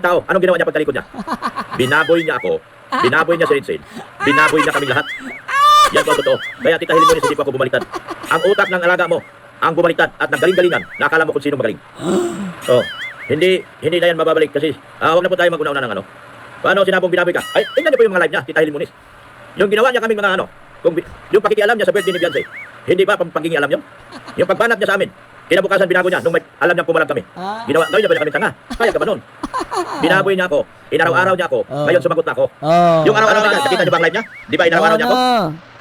tao, anong ginawa niya pagtalikod niya? Binaboy niya ako, binaboy niya si Rinsin, binaboy niya kaming lahat. Yan po ang totoo. Kaya Tita Hilmones, hindi po ako bumaliktad. Ang utak ng alaga mo, ang bumaliktad at naggaling-galingan, nakala mo kung sino magaling. Oh, hindi na yan mababalik kasi wag na po tayo mag-una-una ng ano. Paano sinabong binaboy ka? Ay, tingnan niyo po yung mga live niya, Tita Hilmones. Yung ginawa niya kaming mga ano, yung pakikialam niya sa birthday ni Beyonce. Hindi ba paggingialam yun? Yung pagbanat niya sa amin, kinabukasan binago niya nung may alam niyang pumalag kami. Gawin niya ba niya kami tanga? Kaya ka ba nun? Binaboy niya ako, inaraw-araw niya ako, ngayon sumagot na ako. Yung araw-araw niya, nakita niyo ba ang live niya? Di ba inaraw-araw niya ako?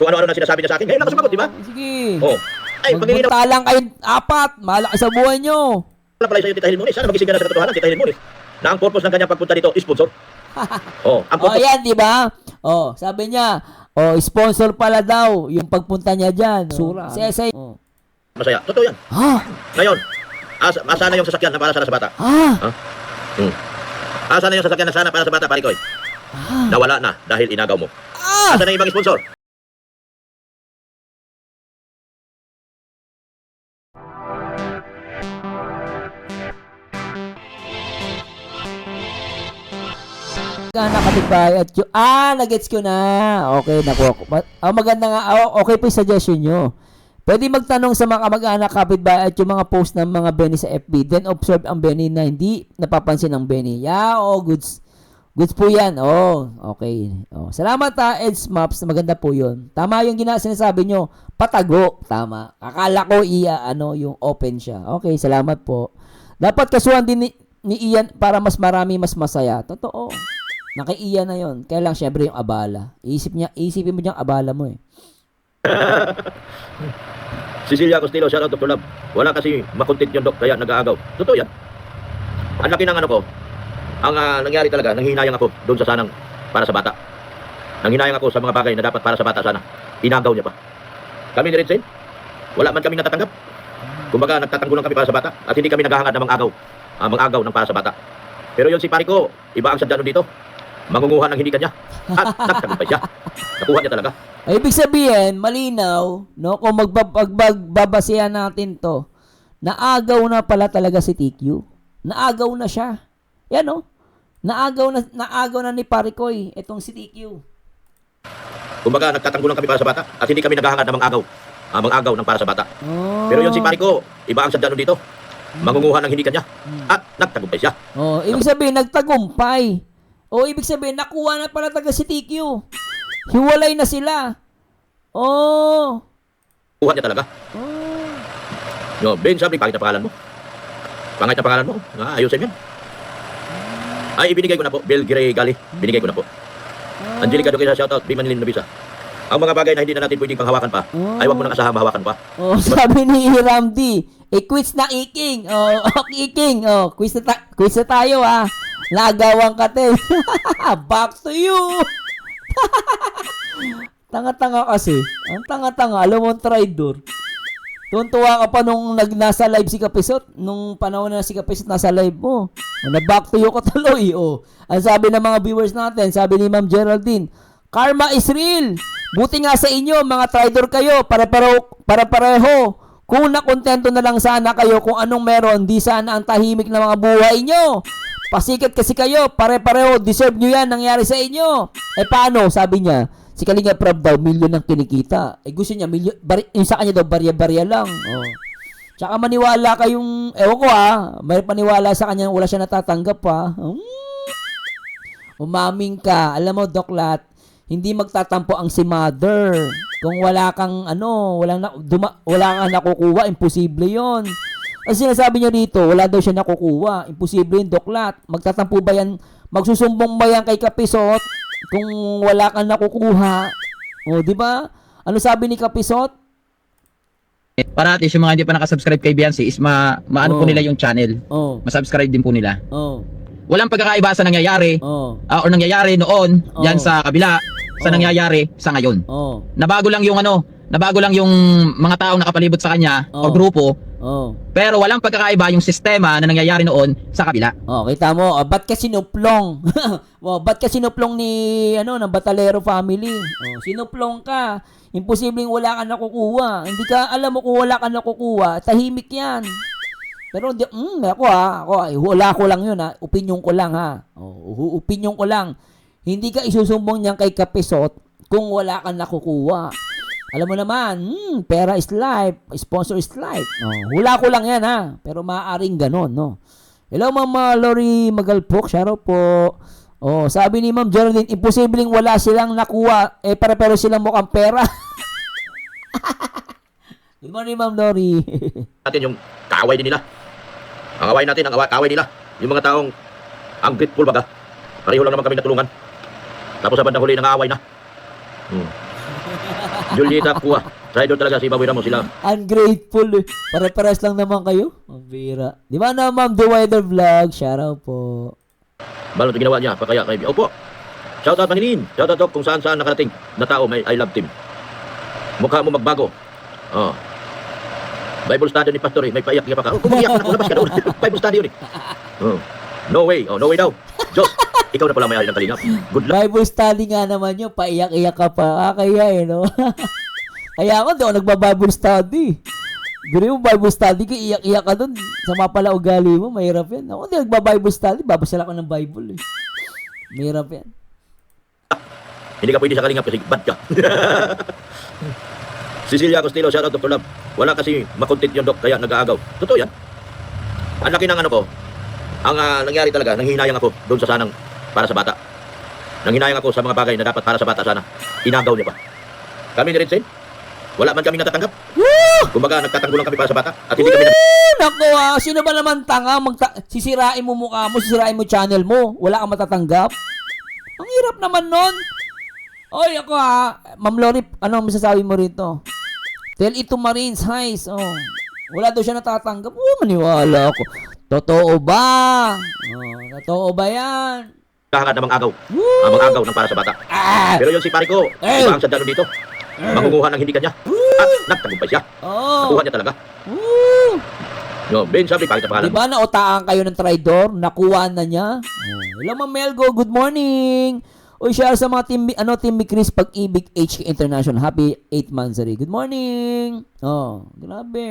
Kung ano-ano na sinasabi niya sa akin, ngayon lang sumagot, di ba? Sige. Oh. Ay, pagiginaw Magpunta lang kayong apat. Malaki sa buhay nyo. pala pala sa'yo, Tita Hilmones. Sana magising ka na sa katotohanan, Tita Hilmones. Na ang purpose ng kanyang pagpunta dito is sponsor. Oh, ang Oh, purpose. yan, di ba? Oh, sabi niya, oh, sponsor pala daw yung pagpunta niya dyan. Sura. Si SI. Oh. Masaya. Totoo yan. Ha? Ngayon, asa na yung sasakyan na para sana sa bata? Ha? Asa na yung sasakyan na sana para sa bata, pare Koy? Nawala na dahil inagaw mo. Asa na yung ibang sponsor? Na kapitbahay at yung... nagets ko na. Okay, nakuha ko. Maganda nga. Okay po yung suggestion nyo. Pwede magtanong sa mga kamag-anak, kapitbahay at yung mga post ng mga Benny sa FB. Then observe ang Benny na hindi napapansin ng Benny. Yeah, goods. Goods po yan. Okay. Salamat Eds Maps. Maganda po yun. Tama yung sinasabi nyo. Patago. Tama. Akala ko yung open siya. Okay, salamat po. Dapat kasuhan din ni Ian para mas marami, mas masaya. Totoo. Naki-iya na yon. Kaya lang, syempre, yung abala. Isipin mo diyang abala mo eh. Cecilia Costello, shout out Dr. Love. Wala kasi makontent yung Dok, kaya nag-aagaw. Totoo yan. Ang laki ng ano ko, ang nangyari talaga, nanghihinayang ako doon sa sanang para sa bata. Nanghinayang ako sa mga bagay na dapat para sa bata sana. Inagaw niya pa. Kami ni Red Sen, wala man kami natatanggap. Kumbaga, nagtatanggulan kami para sa bata at hindi kami naghahangad ng mga agaw ng para sa bata. Pero yun si pare ko, iba ang sadya nun dito. Mangunguha ng hindi kanya. At nagtagumpay siya. Nakuha niya talaga. Ibig sabihin, malinaw, no? Kung magbabasihan natin to, naagaw na pala talaga si TQ. Naagaw na siya. Yan, no? Naagaw na ni Parikoy, itong si TQ. Kumbaga, nagtatanggulan kami para sa bata at hindi kami naghahangad ng mga agaw ng para sa bata. Pero yun si pare ko, iba ang sadya nun dito. Mangunguha ng hindi kanya. At nagtagumpay siya. Ibig sabihin, nagtagumpay. Ibig sabihin, nakuha na pala taga si TQ. Hiwalay na sila. Kuha niya talaga. No, Ben, sabi, pangit na pangalan mo. Pangit na pangalan mo. Ayusin yan. Ay, ibinigay ko na po. Bill Gregali. Binigay ko na po. Angelica Duquesa, shoutout. Bimanilin Nabisa. Ang mga bagay na hindi na natin pwedeng panghawakan pa, ay wag mo nang asahang mahawakan pa. Sabi ni Ramdi, quiz na Iking. Iking. Quiz na tayo, ha. Nagawan ka, te. Back to you. Tanga-tanga kasi. Ang tanga-tanga. Alam mo, traidor. Tuntua ka pa nung nasa live si Kapisot. Nung panahon na si Kapisot nasa live mo. Na-back to you ka tuloy. Ang sabi ng mga viewers natin, sabi ni Ma'am Geraldine, karma is real. Buti nga sa inyo, mga traidor kayo. Para-pareho. Kung nakontento na lang sana kayo kung anong meron, di sana ang tahimik na mga buhay nyo. Pasikat kasi kayo, pare-pareho, deserve nyo yan, nangyari sa inyo. Paano? Sabi niya, si Kalinga Prab daw, milyon ang kinikita. Gusto niya, milyon, yung sa kanya daw, barya-barya lang. Tsaka maniwala kayong, ewan ko may paniwala sa kanya, wala siya natatanggap Umaming ka. Alam mo, Doklat, hindi magtatampo ang si Mother. Kung wala kang, wala kang nakukuha, imposible yon. Ang sinasabi niya dito, wala daw siya nakukuha. Imposible yung Doklat. Magtatampo ba yan? Magsusumbong ba yan kay Kapisot kung wala kang nakukuha? Di ba? Ano sabi ni Kapisot? Para at least yung mga hindi pa nakasubscribe kay Beyonce is maano po nila yung channel. Masubscribe din po nila. Walang pagkakaiba sa nangyayari or nangyayari noon yan sa kabila sa nangyayari sa ngayon. Nabago lang yung mga taong nakapalibot sa kanya o grupo. Pero walang pagkakaiba yung sistema na nangyayari noon sa kabila. Kita mo, ba't ka sinuplong? Ba't ka sinuplong ng Batalero family? Sinuplong ka. Imposibleng wala kang nakukuha. Hindi ka alam mo kung wala kang nakukuha, tahimik yan. Pero wala ko lang yun ha. Opinion ko lang ha. Opinion ko lang. Hindi ka isusumbong niyan kay Kapisot kung wala kang nakukuha. Alam mo naman, pera is life, sponsor is life. Hula ko lang yan ha. Pero maaaring ganon, no? Hello, Ma'am Lori Magalpok. Shoutout po. Sabi ni Ma'am Geraldine, imposibleng wala silang nakuha. Pero silang mukhang pera. Good morning, Ma'am Lori. Natin yung kaaway din nila. Ang away natin, ang kaaway nila. Yung mga taong ungrateful baga. Pareho lang naman kami natulungan. Tapos sa bandang huli, nang-aaway na. Julieta, kuha. Traidor talaga si Baboy Ramos sila. Ungrateful eh. Pare-pares lang naman kayo. Ang bira. Di ba na, Ma'am The Weather Vlog? Shoutout po. Balon ito ginawa niya, pa kaya kay Opo. Shoutout Manilin. Shoutout Dok kung saan nakarating na tao may I love team. Mukha mo magbago. Bible study ni Pastor may paiyak niya pa ka. Kung umiyak na, labas ka doon. Bible study yun eh. No way. No way daw. Diyos, ikaw na pala may-ari ng Kalingap. Good luck. Bible study nga naman yun. Paiyak-iyak ka pa. Kaya no? Kaya ako, di ako nagba-Bible study. Biro yung Bible study ka, iyak-iyak ka doon. Sama pala ugali mo, mahirap yan. Ako, di nagba-Bible study. Babasa lang ako ng Bible eh. Mahirap yan. Hindi ka pwede sa Kalingap kasi bad ka. Cecilia Costello, shoutout Dr. Love. Wala kasi makontent yun, Dok, kaya nag-aagaw. Totoo yan. Ang laki ng ko, ang nangyari talaga, nanghihinayang ako doon sa sanang para sa bata. Nanghinayang ako sa mga bagay na dapat para sa bata sana. Inagaw niya pa. Kami ni Rinsen, wala man kami natatanggap. Kumbaga, nagtatanggulan kami para sa bata. At hindi kami Naku, sino ba naman tanga? Sisirain mo mukha mo, sisirain mo channel mo. Wala kang matatanggap. Ang hirap naman nun. Oy, ako Ma'am Lori, ano masasabi mo rito? Tell it to Marines, Heist. Wala daw siya natatanggap. Maniwala ako. Totoo ba? Totoo ba yan? kahangad na mang-agaw. Ang mang-agaw ng para sa bata. Pero yung si pare ko, iba ang sadya nun dito. Mangunguha ng hindi kanya. At nagtagumpay siya. Nakuha niya talaga. No, Ben, sabi, pangit ang pangalan. Diba nautaan kayo ng traidor? Nakuha na niya? Hello, Ma'am Melgo. Good morning. Uy, share sa mga team Chris Pag-ibig HK International. Happy 8th monthsary. Good morning. Grabe.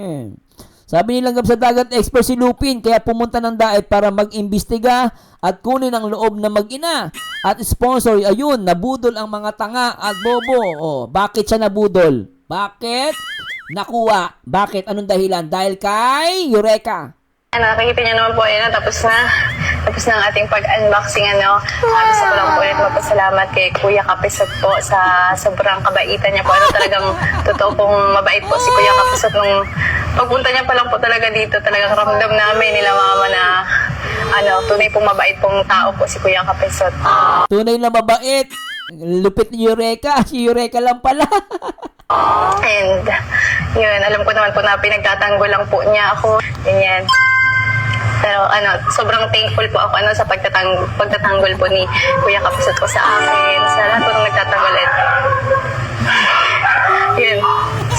Sabi nilang sa dagat expert si Lupin, kaya pumunta ng daet para mag-imbestiga at kunin ang loob na mag-ina. At sponsor, ayun, nabudol ang mga tanga at bobo. Bakit siya nabudol? Bakit? Nakuha. Bakit? Anong dahilan? Dahil kay Eureka. Nakikita niyo naman po, tapos na ang ating pag-unboxing, gusto ko lang po ulit magpasalamat kay Kuya Kapisot po sa sobrang kabaitan niya po. Talagang totoo pong mabait po si Kuya Kapisot nung pagpunta niya pa lang po talaga dito. Talagang ramdam namin nila mama na tunay pong mabait pong tao po si Kuya Kapisot. Tunay na mabait. Lupit ni Eureka. Si Eureka lang pala. And yun, alam ko naman po na pinagtatanggol lang po niya ako. Ganyan. Pero sobrang thankful po ako sa pagtatanggol po ni Kuya Kapisot po sa akin, sa lahat po nung nagtatanggol. Yun,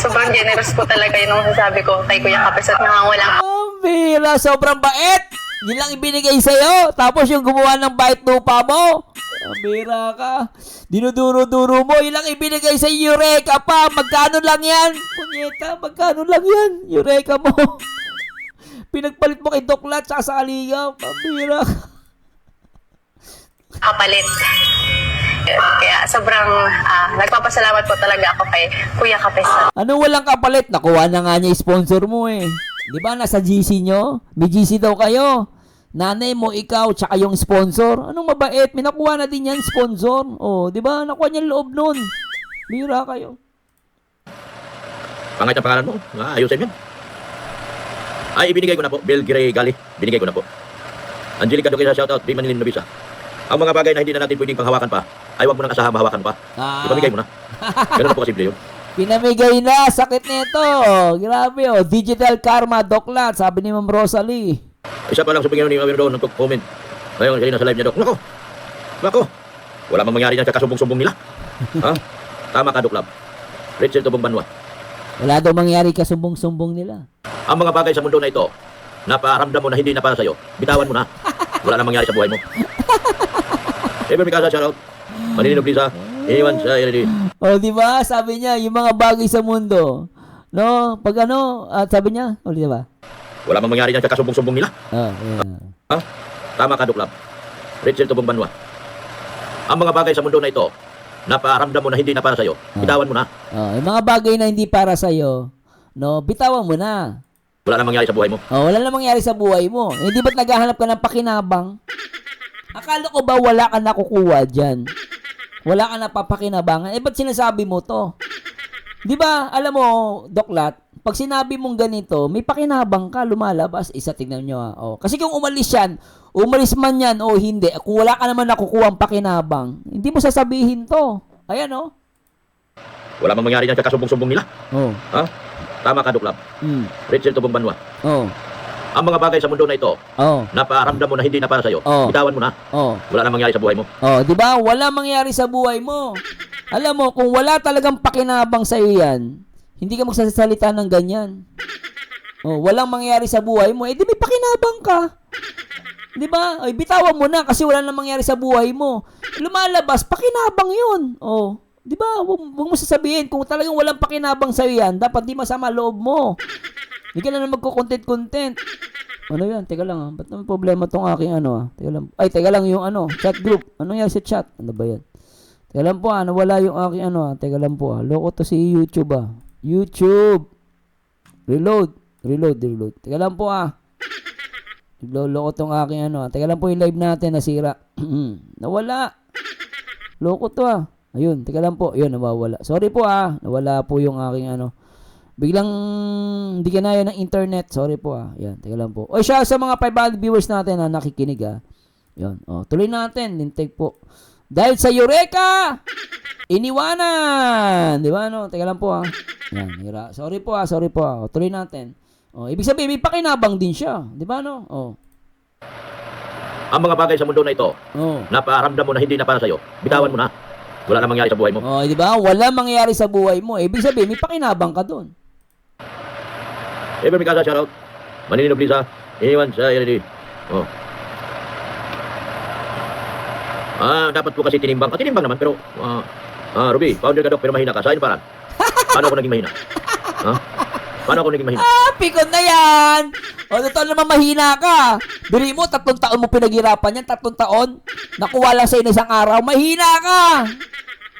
sobrang generous po talaga yun nung sabi ko kay Kuya Kapisot na walang... Bira, sobrang bait! Yun lang ibinigay sa'yo, tapos yung gumawa ng bait lupa mo. Bira ka. Dinuduro-duro mo, yun lang ibinigay sa Eureka pa. Magkano lang yan? Punyeta, magkano lang yan? Eureka mo. Pinagpalit mo kay Doklat tsaka sa Aliyah. Pambira. Kapalit. Kaya sobrang nagpapasalamat po talaga ako kay Kuya Kapisot. Ano walang kapalit? Nakuha na nga niya yung sponsor mo eh. Di ba nasa GC nyo? May GC daw kayo. Nanay mo, ikaw, tsaka yung sponsor. Anong mabait? May nakuha na din yan, sponsor. Di ba? Nakuha niya yung loob nun. Bira kayo. Pangit ang pangalan mo. Ayusin yan. Ay, ibinigay ko na po. Bill Gray Gali. Binigay ko na po. Angelica Duquesa, shoutout. Di Manilin Nobisa. Ang mga bagay na hindi na natin pwedeng panghawakan pa, ay wag mo nang asahan mahawakan pa. Ipamigay mo na. Ganun na po kasimple yun. Pinamigay na. Sakit nito. Grabe Digital Karma, Doklat. Sabi ni Ma'am Rosalie. Isa pa lang sa pagkino ni Mawin doon nag-comment. Ngayon, siya nasa live niya, Dok. Nako. Wala mang mangyari na sa kasumbong-sumbong nila. Tama ka, Dok Lab. Rachel Tubong Banwa. Wala daw mangyari kasumbong-sumbong nila. Ang mga bagay sa mundo na ito, naparamdam mo na hindi na para sa'yo, bitawan mo na. Wala na mangyari sa buhay mo. Ever Mikasa, shoutout. Manilin Nobisa. Iwan sa LD. Di ba? Sabi niya, yung mga bagay sa mundo. No? Pag at sabi niya, di ba? Wala mang mangyari dyan sa kasumbong-sumbong nila. Yeah. Tama ka, Duklab. Richard Tubong Banwa. Ang mga bagay sa mundo na ito, naparamdam mo na hindi na para sa'yo, bitawan mo na. Yung mga bagay na hindi para sa'yo, no, bitawan mo na. Wala na mangyari sa buhay mo. Wala na mangyari sa buhay mo. Hindi ba't naghahanap ka ng pakinabang? Akala ko ba wala ka nakukuha dyan? Wala ka napapakinabangan? Ba't sinasabi mo to? Di ba, alam mo, Doklat, pag sinabi mong ganito, may pakinabang ka, lumalabas. Isa, tignan nyo Kasi kung umalis man yan o hindi, kung wala ka naman nakukuha ang pakinabang, hindi mo sasabihin to. Ayan Wala mang mangyari dyan sa kasumbong-sumbong nila. Tama ka, Duklab. Richard Tubong Banwa. Ang mga bagay sa mundo na ito, naparamdam mo na hindi na para sa'yo, bitawan mo na. Wala na mangyari sa buhay mo. Di ba? Wala mangyari sa buhay mo. Alam mo, kung wala talagang pakinabang sa'yo yan, hindi ka magsasalita ng ganyan. Walang mangyari sa buhay mo, di may pakinabang ka. Di ba? Bitawan mo na kasi wala na mangyari sa buhay mo. Lumalabas, pakinabang yun. Di ba? Huwag mo sasabihin, kung talagang walang pakinabang sa'yo yan, dapat di masama loob mo. Hindi ka na magko-content. Ano yan? Teka lang Ba't naman problema tong aking Teka lang. Teka lang yung chat group. Ano yan sa chat? Ano ba yan? Teka lang po nawala yung aking Teka lang po Loko to si YouTube YouTube. Reload. Teka lang po Loko tong aking Teka lang po yung live natin nasira. Nawala. Loko to Ayun, teka lang po. Yun, nawawala. Sorry po nawala po yung aking biglang hindi kinaya ng internet. Sorry po Yan, teka lang po. Siya sa mga 500 viewers natin na nakikinig Yun. Tuloy natin. Linteg po. Dahil sa Eureka! Iniwanan! Di ba Teka lang po Yan, hira. Sorry po Tuloy natin. Ibig sabihin, may pakinabang din siya. Di ba Ang mga bagay sa mundo na ito, naparamdam mo na hindi na para sa'yo, bitawan mo na. Wala na mangyari sa buhay mo. Di ba? Wala mangyari sa buhay mo. Ibig sabihin, may pakinabang ka doon. Ever Mikasa, shoutout. Manininog Lisa, iniwan sa LED. Dapat po kasi tinimbang. Tinimbang naman, pero, Ruby, founder ka Dok, pero mahina ka. Saan parang? Paano ako naging mahina? Paano ako naging mahina? Pikon na yan! Totoo naman mahina ka. Diri mo, 3 taon mo pinaghirapan yan. 3 taon. Nakuha lang sa isang araw. Mahina ka!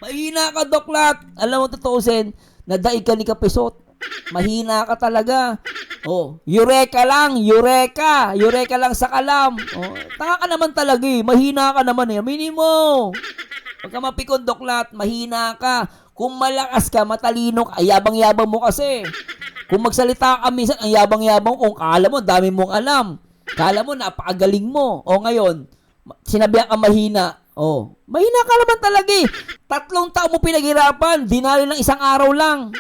Mahina ka, Doklat. Alam mo, tutuusin, nadaig ka ni Kapisot. Mahina ka talaga. Eureka lang. Eureka lang sa kalam. Tanga ka naman talaga Mahina ka naman Aminin mo. Pagka mapikon, Doklat, mahina ka. Kung malakas ka, matalino ka, yabang-yabang mo kasi. Kung magsalita ka minsan, ang yabang-yabang kung kala mo, dami mong alam. Kala mo, napakagaling mo. Ngayon, sinabihan ka mahina. Mahina ka naman talaga 3 taon mo pinaghirapan, dinali ng 1 araw lang.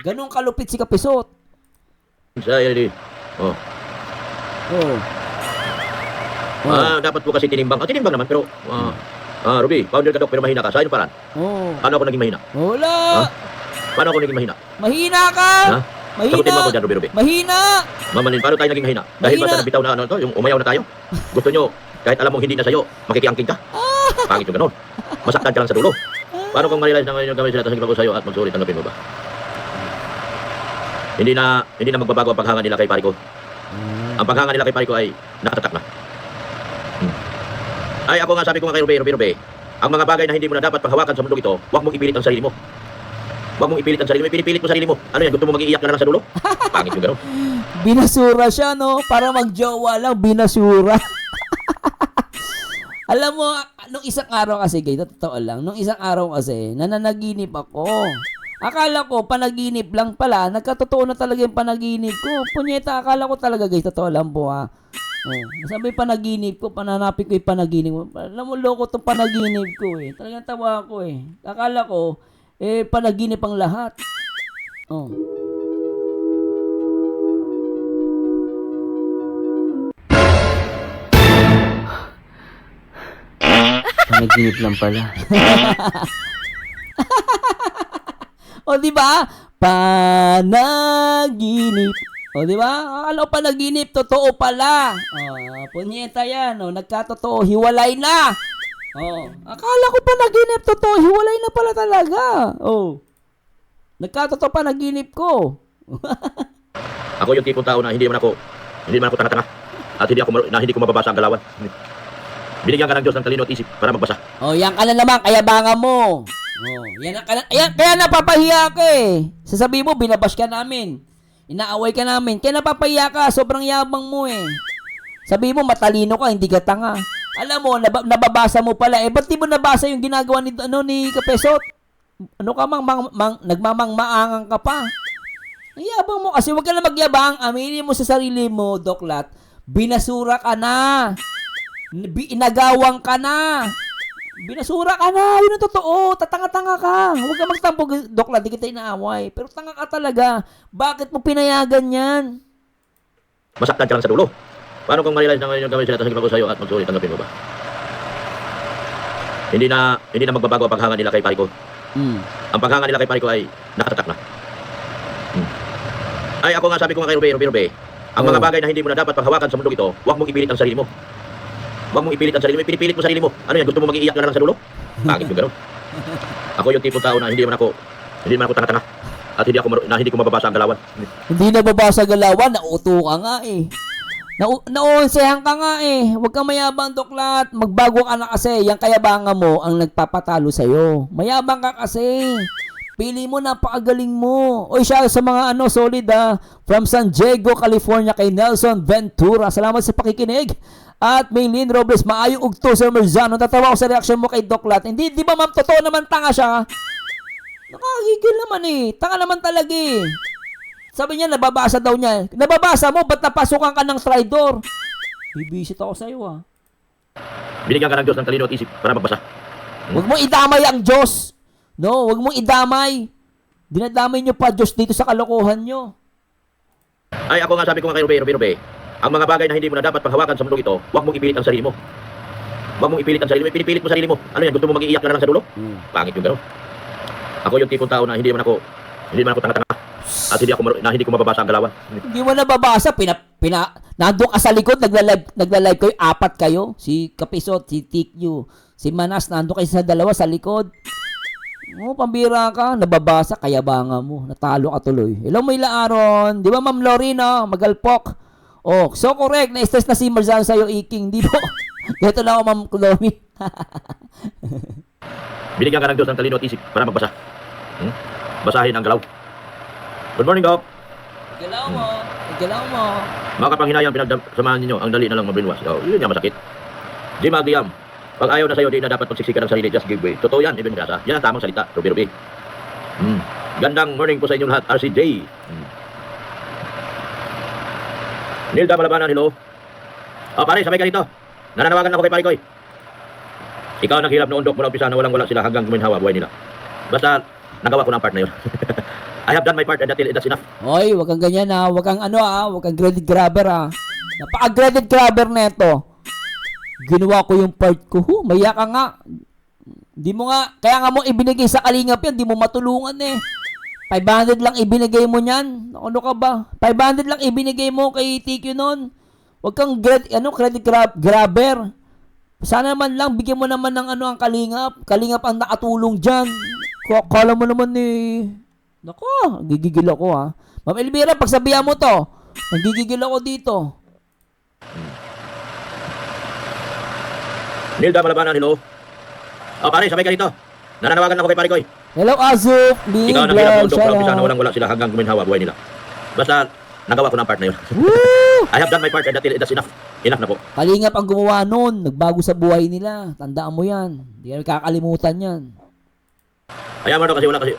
Ganun kalupit si Kapisot. Sa LED. Dapat po kasi tinimbang. Tinimbang naman, pero, Ruby, founder ka Dok, pero mahina ka. Saan parang? Paano ako naging mahina? Wala. Paano ako naging mahina? Mahina ka. Sagutin mo ako dyan, Ruby. Mahina. Mamanin, paano tayo naging mahina? Dahil ba sa nabitaw na yung umayaw na tayo? Gusto nyo, kahit alam mong hindi na sa'yo, makikiangking ka? Pangit yung ganon. Masaktan ka lang sa dulo. Paano kung ma-realize na ngayon yung gamit sila tapos nagpapos sa'yo at magsulit, tanggapin mo ba? Hindi na magbabago ang paghanga nila kay pare ko. Ang paghanga nila kay pare ko ay nakatatak na. Ay, ako nga sabi ko nga kay Ruby, ang mga bagay na hindi mo na dapat paghawakan sa mundo ito, huwag mong ipilit ang sarili mo. Huwag mong ipilit ang sarili mo. Pinipilit mo sarili mo. Ano yan? Gusto mo mag-iiyak ka na lang sa dulo? Pangit yung gano'n. Binasura siya, para magjowa lang, binasura. Alam mo, nung isang araw kasi, guys, totoo lang, nung isang araw kasi, nananaginip ako. Akala ko, panaginip lang pala, nagkatotoo na talaga yung panaginip ko. Punyeta, akala ko talaga, guys, totoo lang po sabi panaginip ko, pananapin ko yung panaginip ko. Alam mo, loko itong panaginip ko Talagang tawa ako Akala ko, panaginip ang lahat. Panaginip lang pala. Di ba? Panaginip. Di ba? Akala ko panaginip, totoo pala. Punyeta yan. Nagkatotoo, hiwalay na. Akala ko panaginip, totoo, hiwalay na pala talaga. Nagkatotoo panaginip ko. Ako yung tipong tao na hindi naman ako Hindi naman ako tanga-tanga. At hindi ko mababasa ang galawan. Binigyan ka ng Diyos ng talino at isip para magbasa. Oh, yan ka na naman, kayabangan mo. Oh, yan kaya napapahiya ka eh. Sasabihin mo, binabash ka namin. Inaaway ka namin. Kaya napapahiya ka, sobrang yabang mo eh. Sabihin mo, matalino ka, hindi ka tanga. Alam mo, nababasa mo pala. Ba't di mo nabasa yung ginagawa ni Kapesot? Ano ka nagmamangmaangang ka pa. Ang yabang mo kasi, huwag ka na magyabang. Aminin mo sa sarili mo, Doklat. Binasura ka na. Inagawang ka na. Binasura ka na. Yun ang totoo. Tatanga-tanga ka. Huwag ka magtampo, Doklat. Di kita inaaway. Pero tanga ka talaga. Bakit mo pinayagan yan? Masaktan ka lang sa dulo. Paano kung ma-realize na ngayon yung gawin sila tasagin ako sa iyo at magsulit, tanggapin mo ba? Hindi na magbabago ang paghanga nila kay pare ko. Ang paghanga nila kay pare ko ay nakatatak na. Ay ako nga sabi ko nga kay Rube, ang mga bagay na hindi mo na dapat paghawakan sa mundong ito, huwag mong ipilit ang sarili mo. Huwag mong ipilit ang sarili mo, pinipilit mo sarili mo. Ano yan, gusto mo mag-iiyak na lang sa dulo? Bakit yung gano'n? Ako yung tipong tao na hindi man ako tanga-tanga. At hindi ko mababasa ang galawan. Hindi nababasa galawan, nauto ka nga eh. Naonsehan ka nga eh. Huwag kang mayabang, Doklat. Magbago ka na kasi. Yang kayabangan mo ang nagpapatalo sa'yo. Mayabang ka kasi. Pili mo, napakagaling mo. Oy, siya sa mga solid from San Diego, California kay Nelson Ventura. Salamat sa pakikinig. At Maylin Robles, maayong ugto, Sir Merzano. Tatawa ko sa reaction mo kay Doklat. Hindi, di ba ma'am, totoo naman tanga siya? Nakakagigil naman eh. Tanga naman talaga eh. Sabi niya, nababasa daw niya. Nababasa mo, ba't napasukan ka ng tridor? Bibisit ako sa'yo Binigyan ka ng Diyos ng talino at isip para magbasa. Huwag mong idamay ang Diyos. No, huwag mong idamay. Dinadamay niyo pa Diyos dito sa kalokohan niyo. Ay ako nga sabi ko nga kay Rube, ang mga bagay na hindi mo na dapat paghawakan sa mundong ito, huwag mong ipilit ang sarili mo. Huwag mong ipilit ang sarili mo, pinipilit mo sarili mo. Ano yan, gusto mo mag-iiyak na lang sa dulo? Pangit yung gano'n. Ako yung tipong tao na hindi man ako tanga-tanga. At hindi ko mababasa ang galawan. Hindi mo nababasa. Nandun ka sa likod, nagla-live kayo, 4 kayo. Si Kapisot, si TQ, si Manas, nandun kayo sa dalawa sa likod. Pambira ka, nababasa, kayabangan mo. Natalo ka tuloy. Hello, Mayla Aaron. Di ba, Ma'am Lorena? Magalpok. So correct. Na-stress na si Marzano sa'yo, Iking. Di po. Ito lang ako, Ma'am Chloe. Binigyan ka ng Diyos ng talino at isip para magbasa. Basahin ang galaw. Good morning, Doc. Igalaw mo. Mga kapanghinayang pinagsamahan ninyo, ang dali na lang mabinwas. Yun nga masakit. Jim Agliam, pag ayaw na sa'yo, di na dapat pagsiksikan ng sarili, just give way. Totoo yan, Ibn Grasa. Yan ang tamang salita, Ruby. Gandang morning po sa inyong lahat, RCJ. Nilda Malabanan, hello. Pare, sabay ka dito. Nananawagan ako kay pare ko. Ikaw ang naghilap noon, Dok, mula umpisa na walang-wala sila hanggang guminhawa buhay nila. Basta, nagawa ko na ang part na yun. I have done my part and that's enough. Oy, wag kang ganyan wag kang wag kang graded grabber Napaka-graded grabber neto. Ginawa ko yung part ko. Maya ka nga. Di mo nga, kaya nga mo ibinigay sa Kalingap yan, di mo matulungan eh. 500 lang ibinigay mo niyan. Ano ka ba? 500 lang ibinigay mo kay TQ noon. Wag kang credit grabber. Sana man lang bigyan mo naman ng ang Kalingap. Kalingap ang nakatulong diyan. Kala mo naman Nako, gigigil ako Ma'am Elvira, pagsabihan mo to. Nagigigil ako dito. Nilda Malabanan, hello. Pare, sabay ka dito. Nananawagan ako kay pare ko. Hello, Azuf. Ikaw ang naghilap noon, Dok, mula umpisa na walang-wala sila hanggang guminhawa buhay nila. Basta, nagawa ko na ang part na yun. I have done my part and that's enough. Enough na po. Kalingap ang gumawa nun. Nagbago sa buhay nila. Tandaan mo yan. Hindi ka kakalimutan yan. Kaya mo kasi wala kasi.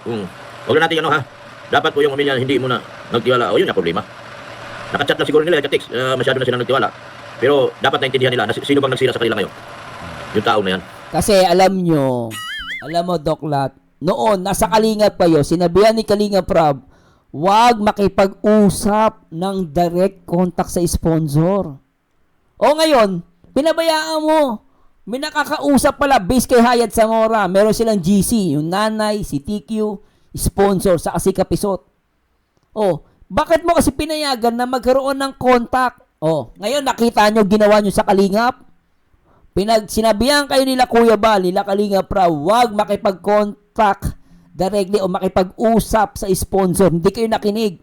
Huwag na natin dapat po yung pamilya hindi mo na nagtiwala. Yun yung problema. Nakachat na siguro nila, nagka-text. Masyado na sila nagtiwala. Pero dapat naintindihan nila na sino bang nagsira sa kanila ngayon. Yung tao na yan. Kasi alam mo, Doklat, noon, nasa Kalingap kayo, sinabihan ni Kalingap Rob, huwag makipag-usap ng direct contact sa sponsor. Ngayon, pinabayaan mo. May nakakausap pala, base kay Hayat Zamora. Meron silang GC, yung nanay, si TQ, sponsor sa si Kapisot. Bakit mo kasi pinayagan na magkaroon ng contact? Ngayon nakita nyo, ginawa nyo sa Kalingap. Sinabihan kayo nila Kuya Bal, nila Kalingap huwag makipag-contact directly o makipag-usap sa sponsor. Hindi kayo nakinig.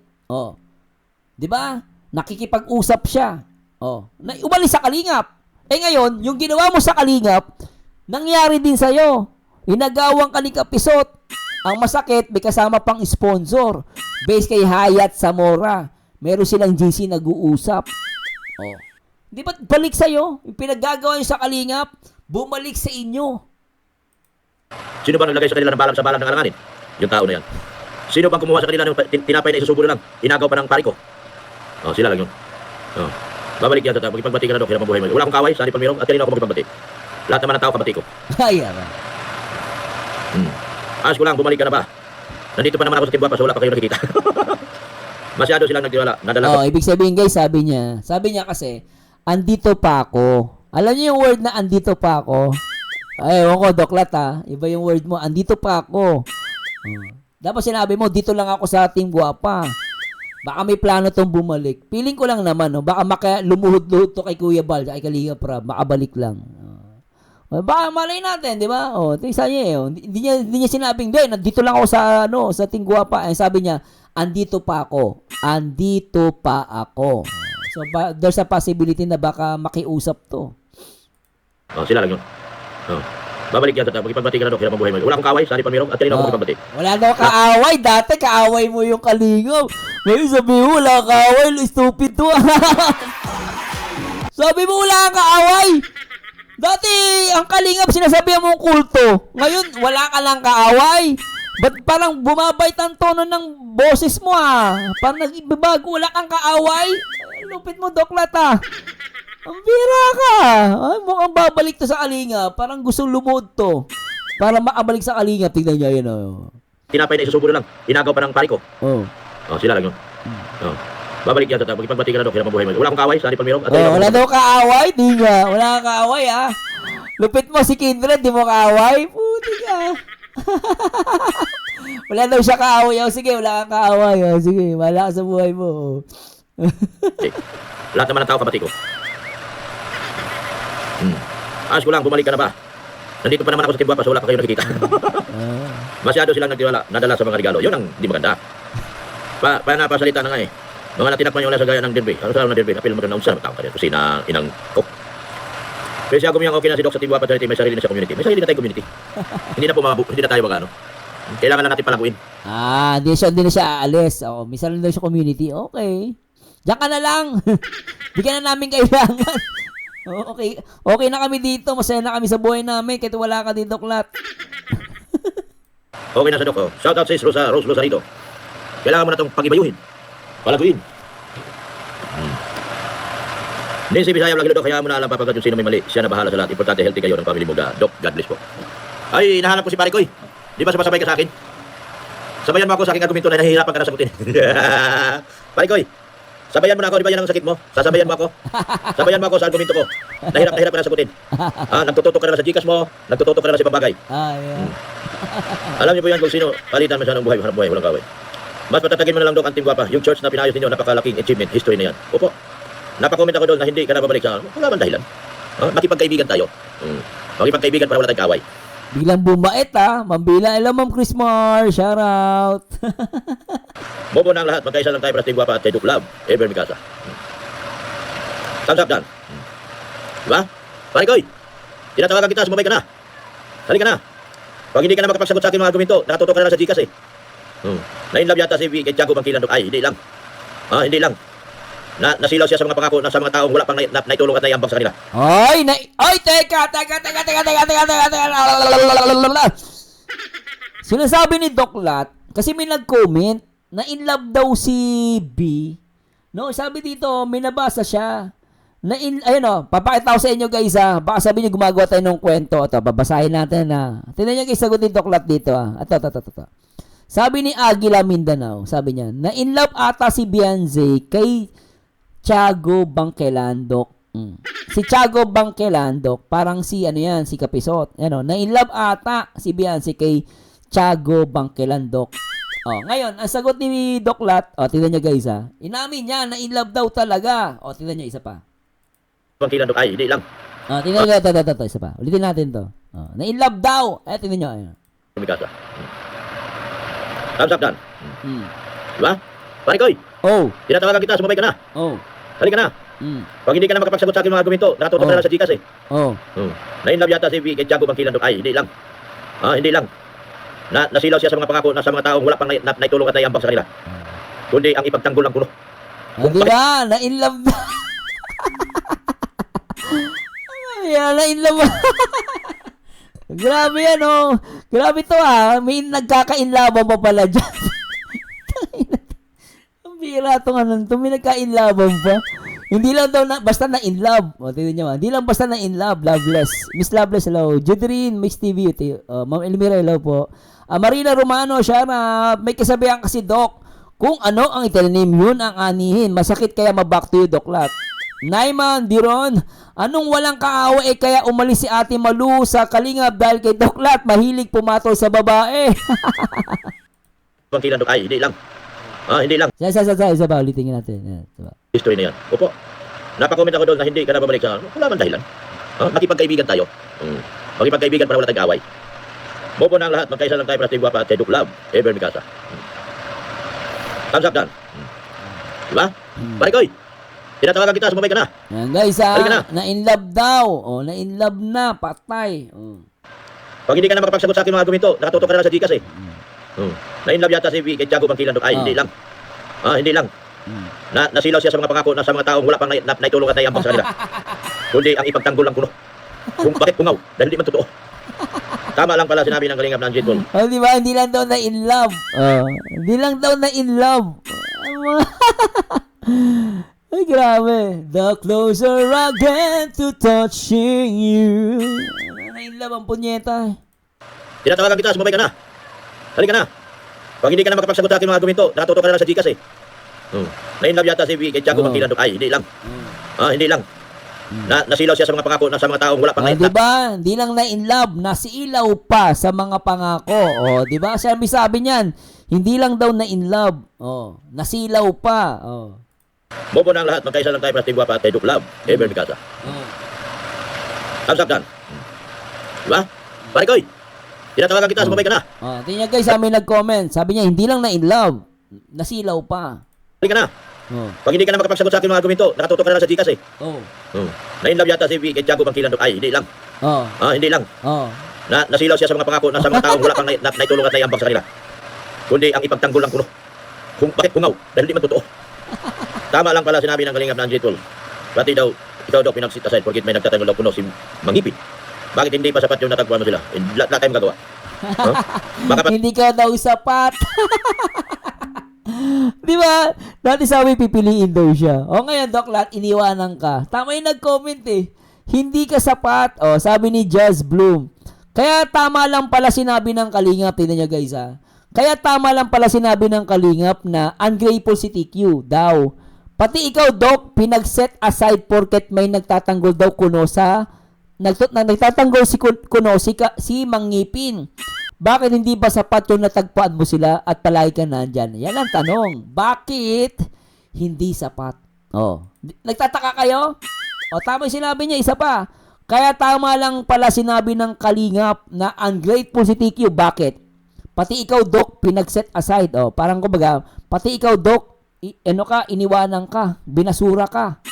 Di ba? nakikipag-usap siya. Umalis sa Kalingap. Ngayon, yung ginawa mo sa Kalingap, nangyari din sa'yo. Inagawang ka ni Kapisot. Ang masakit, may kasama pang sponsor. Based kay Hayat Zamora. Meron silang GC nag-uusap. Di ba balik sa'yo? Yung pinaggagawa nyo sa Kalingap, bumalik sa inyo. Sino ba naglagay sa kanila ng balam sa balam ng alanganin? Yung tao na yan. Sino bang kumuha sa kanila ng tinapay na isusubo na lang? Inagaw pa ng pari ko. Sila lang yun. Babalik yan, tata. Magkipagbati ka na, Dok. Hirap ang buhay mo. Wala akong kaway, Sani Palmirong, at kanina ako magkipagbati. Lahat naman ng tao kabati ko. Ayos ko lang, bumalik ka na ba? Nandito pa naman ako sa Timbuapa, so wala pa kayo nakikita. Masyado silang nagtiwala. Nadala Ibig sabihin guys, sabi niya kasi, andito pa ako. Alam niyo yung word na andito pa ako? Ay, ewan ko, Doklat Iba yung word mo, andito pa ako. Dapat sinabi mo, dito lang ako sa Timbuapa. Baka may plano tong bumalik. Feeling ko lang naman, baka lumuhod-luhod to kay Kuya Bal, kay Kalinga Prab, makabalik lang. Baka malay natin, di ba? Tingnan niya Hindi niya sinabing, nandito lang ako sa Timbuapa. Sabi niya, andito pa ako. Andito pa ako. So, there's a possibility na baka makiusap to. Sila lang yun. Babalik yan, tata. Magkipagbati ka na, Dok. Hirap ang buhay mo. Wala akong kaway, Sani Palmirong, at kanina ako magkipagbati. Wala daw kaaway. Dati kaaway mo yung Kalingap. Ngayon sabi mo, wala kaaway. Stupid to. Sabi mo, wala kang kaaway. Dati, ang Kalingap sinasabihan mong kulto. Ngayon, wala ka lang kaaway. Ba't parang bumabait ang tono ng boses mo Parang nag-ibabago, wala kang kaaway. Lupit mo, Doklat Ang bira ka. Mukhang babalik to sa Kalingap. Parang gusto lumuhod to. Para makabalik sa Kalingap. Tignan niya yun. Tinapay na isusubo na lang. Inagaw pa ng pari ko. Sila lang yun. Babalik yan, tata. Magkipagbati ka na, Dok. Hirap ang buhay mo. Wala akong kaway, Sani Palmirong, at kanina ako wala daw kaaway. Di nga. Wala kang kaaway Lupit mo si Kindred. Di mo kaaway. Puti ka. Wala daw siya kaaway. Sige, wala kang kaaway. Sige, wala ka sa buhay mo. Lahat naman ng tao kabati ko. Ayos ko lang, bumalik ka na ba? Nandito pa naman ako sa Timbuapa, so wala pa kayo nakikita. Masyado silang nagtiwala, nadala sa mga regalo. Yun ang hindi maganda. Napasalita na nga Mga natinakpan yung wala sa gaya ng Derby. Ano sa ng Derby? Apil mo doon na unsa. Matawag ka rin. Kusina, inang cook. Pero siya gumiyang okay na si Doc sa Timbuapa charity. May sarili na siya community. May sarili na tayong community. Hindi na tayo magano. Kailangan lang natin palaguin. Hindi na siya aalis. Minsan lang daw siya community. Okay. Diyan ka na lang. Bigyan na namin kailangan. Okay na kami dito. Masaya na kami sa buhay namin. Kahit wala ka dito, Doklat. Okay na sa Doc. Shout out sis Rose Rosarito. Kailangan mo na itong pag-ibayuhin. Palaguin. Nancy Bisaya vlog Doc. Kaya mo na alam papagat yung sino may mali. Siya na bahala sa lahat. Importante healthy kayo ng family mo. Doc, God bless po. Ay, hinahanap ko si Pare Koy. Di ba sumasabay ka sa akin? Sabayan mo ako sa aking argumento na nahihirapan ka na sagutin. Pare Koy, sabayan mo na ako. Di ba yan ang sakit mo? Sasabayan mo ako. Sabayan mo ako sa argumento ko. Nahirap ka na sagutin. Nagtututok ka na sa Gcash mo. Nagtututok ka na sa ibang bagay. Alam niyo po yan kung sino palitan mo siya ng buhay. Walang kaway. Mas patatagin mo na lang, Doc, ang Timbuapa. Yung church na pinayos ninyo, napakalaking achievement, history na yan. Opo. Napakomment ako doon na hindi ka na babalik sa wala man dahilan. Makipagkaibigan tayo. Makipagkaibigan para wala tayong kaway. Biglang bumait Mambila. Hello, Ma'am Chris Mar. Shout out. Bobo na ang lahat. Magkaisa lang tayo para sa Timbuapa at Teduk Love. Ever Mikasa. Thumbs up, Dan. Diba? Pare Koy, tinatawagan kita, sumabay ka na. Halika na. Pag hindi ka na makapagsagot sa akin mga argumento, nakatutok ka na sa Gcash Na-inlove yata si kay Tiago Bangkilan. Ay, hindi lang. Hindi lang. Nasilaw siya sa mga pangako na sa mga taong wala pang naitulong at naiambang sa kanila. Teka. Sinasabi ni Doklat, kasi may nag-comment na in love daw si B. No, sabi dito, may nabasa siya. Papakita ko sa inyo guys Baka sabi niyo gumagawa tayo ng kwento. Ito, babasahin natin Tingnan niyo guys, sagot ni Doklat dito Ito. Sabi ni Aguila Mindanao, sabi niya, na in love ata si Beyonce kay Tiago Bangkelandok. Si Tiago Bangkelandok, parang si si Kapisot. Na in love ata si Beyonce kay Tiago Bangkelandok. Ngayon, ang sagot ni Doklat, tingnan niyo guys inamin niya na in love daw talaga. Tingnan niyo isa pa. Bangkilan, Doc. Ay, hindi lang. Tingnan niyo ito, isa pa. Ulitin natin to. Na in love daw. Tingnan niyo. Mikasa. Thumbs up, Dan. Diba? Pare Koy, Oh. Tinatawagan kita, sumabay ka na. Oh. Halika na. Pag hindi ka na makapagsagot sa aking mga argumento, nakatutok ka na lang sa Gcash eh. Oh. Na-inlove yata si Vicky Tiago Bangkilan doon. Ay, hindi lang. Hindi lang. Nasilaw siya sa mga pangako na sa mga taong wala pang naitulong at naiambak sa kanila. Kundi ang ipagtanggol ng kuno. Di ba? Na-inlove na. Yan, na-inlove. Grabe yan, oh. Grabe to, May nagkaka-inlaban pa pala dyan. Ang bira to nga nun. May nagka-inlaban pa. Hindi lang daw basta na in love. O, tignan nyo, hindi lang basta na in love. Loveless. Miss Loveless, hello. Judrine, Mix TV. Ma'am Elmira, hello po. Marina Romano, siya na may kasabihan kasi, Doc. Kung ano ang itanim, yun ang anihin. Masakit kaya maback to you, Doc Lat. Naiman, Diron, anong walang kaawa kaya umalis si Ate Malu sa Kalingap dahil kay Doc Lat, mahilig pumatol sa babae. Bangkilan doon. Ay, hindi lang. Hindi lang. Isa ba, ulitin natin. Diba? History na yan. Opo. Napakomment ako doon na hindi ka na babalik sa wala man dahilan. Nakipagkaibigan tayo. Makipagkaibigan para wala tayong away. Bobo na ang lahat. Magkaisa lang tayo para tayo guwapa at kay Duke Love. Ever Mikasa. Thumbs up done. Diba? Barikoy. Tinatawagan kita. Sumabay ka na. Yan guys, na-inlove daw. Na-inlove na. Patay. Pag hindi ka na makapagsagot sa akin mga argumento, nakatutok ka na lang sa Gcash eh. Na-inlove yata si Vicky Tiago Bangkilan doon. Ay, hindi lang. Hindi lang. Nasilaw siya sa mga pangako na sa mga taong wala pang naitulong at naiambak sa kanila. Kundi ang ipagtanggol ng kuno. Kung bakit pungaw? Dahil hindi man totoo. Tama lang pala sinabi ng Kalingap ng Jitol. Di ba? Hindi lang daw na-inlove. Hindi lang daw na-inlove. Ay, grabe. The closer I get to touching you. Na-inlove ang punyeta. Tinatawagan kita. Sumabay ka na. Halika na. Pag hindi ka na makapagsagot sa aking mga argumento, nakatutok ka na lang sa Gcash eh. Na-inlove yata si Vicky Tiago Bangkilan doon. Ay, hindi lang. Hindi lang. Nasilaw siya sa mga pangako na sa mga taong wala pang di ba? Hindi lang na-inlove, nasilaw pa sa mga pangako. Di ba? Sabi niyan, hindi lang daw na-inlove. Nasilaw pa. Bobo na ang lahat. Magkaisa lang tayo para tayo guwapa at kay Duke Love. Ever Mikasa. Thumbs up done. Diba? Barikoy. Tinatawagan kita. Sumabay ka na. Tingnan guys, may nag-comment. Sabi niya, hindi lang na-inlove, nasilaw pa. Halika na. Pag hindi ka na makapagsagot sa akin mga argumento, nakatutok ka na lang sa Gcash eh. Na-inlove yata si Vicky Tiago Bangkilan doon. Ay, hindi lang. Hindi lang. Nasilaw siya sa mga pangako na sa mga taong wala pang naitulong at naiambak sa kanila. Kundi ang ipagtanggol ng kuno. Kung bakit pungaw? Dahil hindi man totoo. Tama lang pala sinabi ng Kalingap ng Jitol. Pati daw, ikaw daw pinag-sit aside porkit may nagtatanggol daw kuno si Mangipin. Bakit hindi pa sapat yung natagpuan mo sila? Lahat tayong gagawa. Hindi ka daw sapat. Di ba? Dati sabi pipiliin daw siya. Ngayon, Doc Lat, iniwanan ka. Tama yung nag-comment eh. Hindi ka sapat. Sabi ni Jazz Bloom. Kaya tama lang pala sinabi ng Kalingap. Tingnan niya guys Kaya tama lang pala sinabi ng Kalingap na ungrateful si TQ daw. Pati ikaw, Doc, pinag-set aside porket may nagtatanggol daw kuno sa nagtatanggol si kuno si Mangipin. Bakit hindi ba sapat yung natagpuan mo sila at palagi ka nandyan? Yan ang tanong. Bakit hindi sapat? Nagtataka kayo? Tama yung sinabi niya, isa pa. Kaya tama lang pala sinabi ng Kalingap na ungrateful si TQ. Bakit? Pati ikaw, Doc, pinag-set aside. Parang kumbaga, pati ikaw, Doc, iniwanan ka, binasura ka.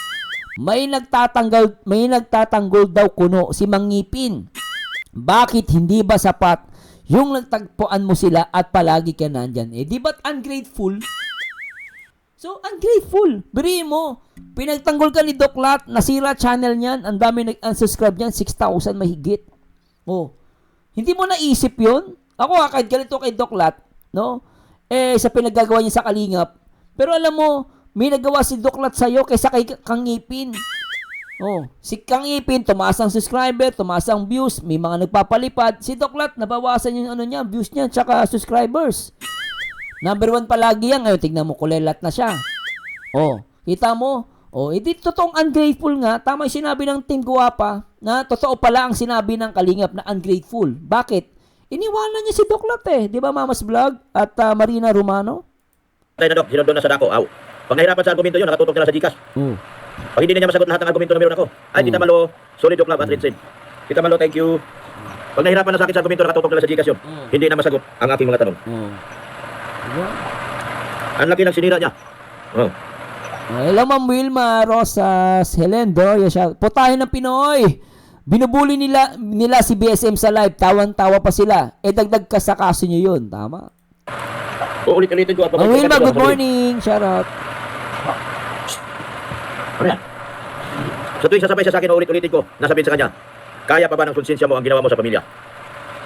May nagtatanggol daw kuno si Mangipin. Bakit hindi ba sapat yung nagtagpuan mo sila at palagi ka nandyan? Di ba't ungrateful? So, ungrateful. Biri mo, pinagtanggol ka ni Doc Lat, nasira channel niyan, ang dami nag-unsubscribe niyan, 6,000 mahigit. Hindi mo naisip yun? Ako kahit ganito kay Doc Lat, no? Sa pinaggagawa niya sa Kalingap. Pero alam mo, may nagawa si Doc Lat sa'yo kaysa kay Kang Ipin. Si Kang Ipin, tumaas ang subscriber, tumaas ang views, may mga nagpapalipad. Si Doc Lat, nabawasan yung views niya, tsaka subscribers. Number 1 palagi yan. Ngayon, tignan mo, kulelat na siya. Kita mo? Edi totoong ungrateful nga. Tama yung sinabi ng Team Guwapa na totoo pala ang sinabi ng Kalingap na ungrateful. Bakit? Iniwanan niya si Doc Lat Di ba, Mama's Vlog at Marina Romano? Tayo na, Doc. Sinundon na sa dako. Pag nahirapan sa argumento yun, nakatutok na lang sa Gcash. Pag hindi na niya masagot lahat ng argumento na meron ako. Ay, Tita Malo, solid Doc Love at Rinsin. Tita Malo, thank you. Pag nahirapan na sa akin sa argumento, nakatutok na lang sa Gcash yun. Hindi na masagot ang aking mga tanong. Ang laki ng sinira niya. Oh. Hello, Ma'am Wilma Rosas, Helendo, siya. Putahin ng Pinoy. Binubuli nila si BSM sa live. Tawan-tawa pa sila. Dagdag ka sa kaso nyo yun. Tama. Uulit-ulitin ko at Ma'am Wilma, good morning. Shout out. Ano yan? Sa tuwing sasabay siya sa akin, uulit-ulitin ko, nasabihin sa kanya, kaya pa ba ng konsensya mo ang ginawa mo sa pamilya?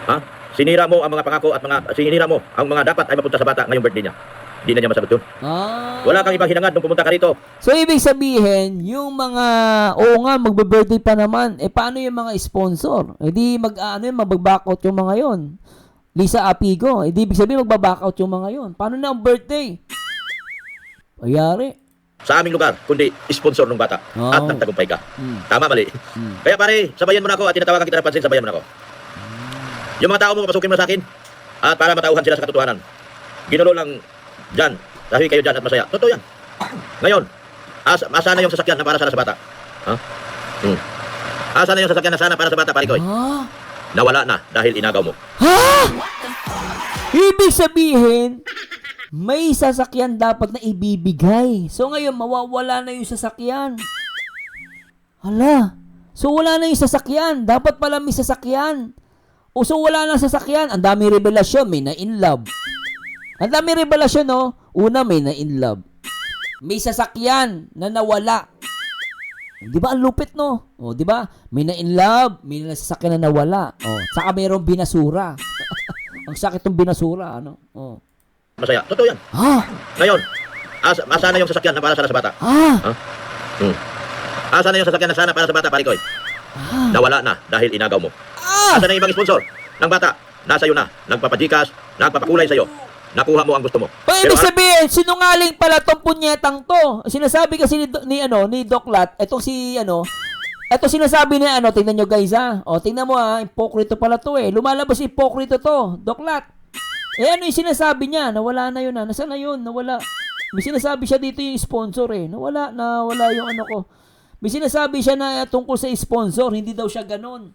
Ha? Sinira mo ang mga pangako at sinira mo ang mga dapat ay mapunta sa bata ngayong birthday niya. Hindi na niya masagot yun. Wala kang ibang hinangad nung pumunta ka rito. So, ibig sabihin, yung mga, oo nga, magbe-birthday pa naman, paano yung mga sponsor? Di mag-back out yung mga yon. Lisa Apigo, di ibig sabihin magba-back out yung mga yon. Paano na ang birthday? Ayari. Sa aming lugar, kundi sponsor ng bata at nagtagumpay ka. Tama, mali. Kaya pare, sabayan mo na ako at tinatawagan kita ng pansin, sabayan mo na ako. Yung mga tao mo, papasukin mo sa akin at para matauhan sila sa katotohanan. Ginulo lang dyan, dahil kayo dyan at masaya. Totoo yan. Ngayon, asa na yung sasakyan na para sana sa bata? Ha? Asa na yung sasakyan na sana para sa bata, pare ko? Nawala na dahil inagaw mo. Ha? Ibig sabihin, may sasakyan dapat na ibibigay. So ngayon, mawawala na yung sasakyan. Hala. So wala na yung sasakyan. Dapat pala may sasakyan. O so wala na sasakyan. Ang dami revelasyon. May na in love. Ang dami revelasyon, no? Una, may na in love. May sasakyan na nawala. Di ba ang lupit, no? O, di ba? May na in love, may na sasakyan na nawala. O, saka mayroong binasura. Ang sakit ng binasura, ano? O. Masaya. Totoo yan. Ngayon, asa na yung sasakyan na para sana sa bata? Asa na yung sasakyan na sana para sa bata, pare ko? Nawala na dahil inagaw mo. Asa na yung ibang sponsor ng bata? Nasa iyo na. Nagpapajikas, nagpapakulay sa iyo. Nakuha mo ang gusto mo. O, ibig sabihin, sinungaling pala tong punyetang to. Sinasabi kasi ni Doc Lat, etong si, eto sinasabi niya, tingnan nyo guys, ha. O, tingnan mo, ha, hipokrito pala to, Lumalabas hipokrito to, Doc Lat. Ano yung sinasabi niya? Nawala na yun, ha. Nasaan na yun? Nawala. May sinasabi siya dito yung sponsor, Nawala yung ko. May sinasabi siya na tungkol sa sponsor, hindi daw siya ganon.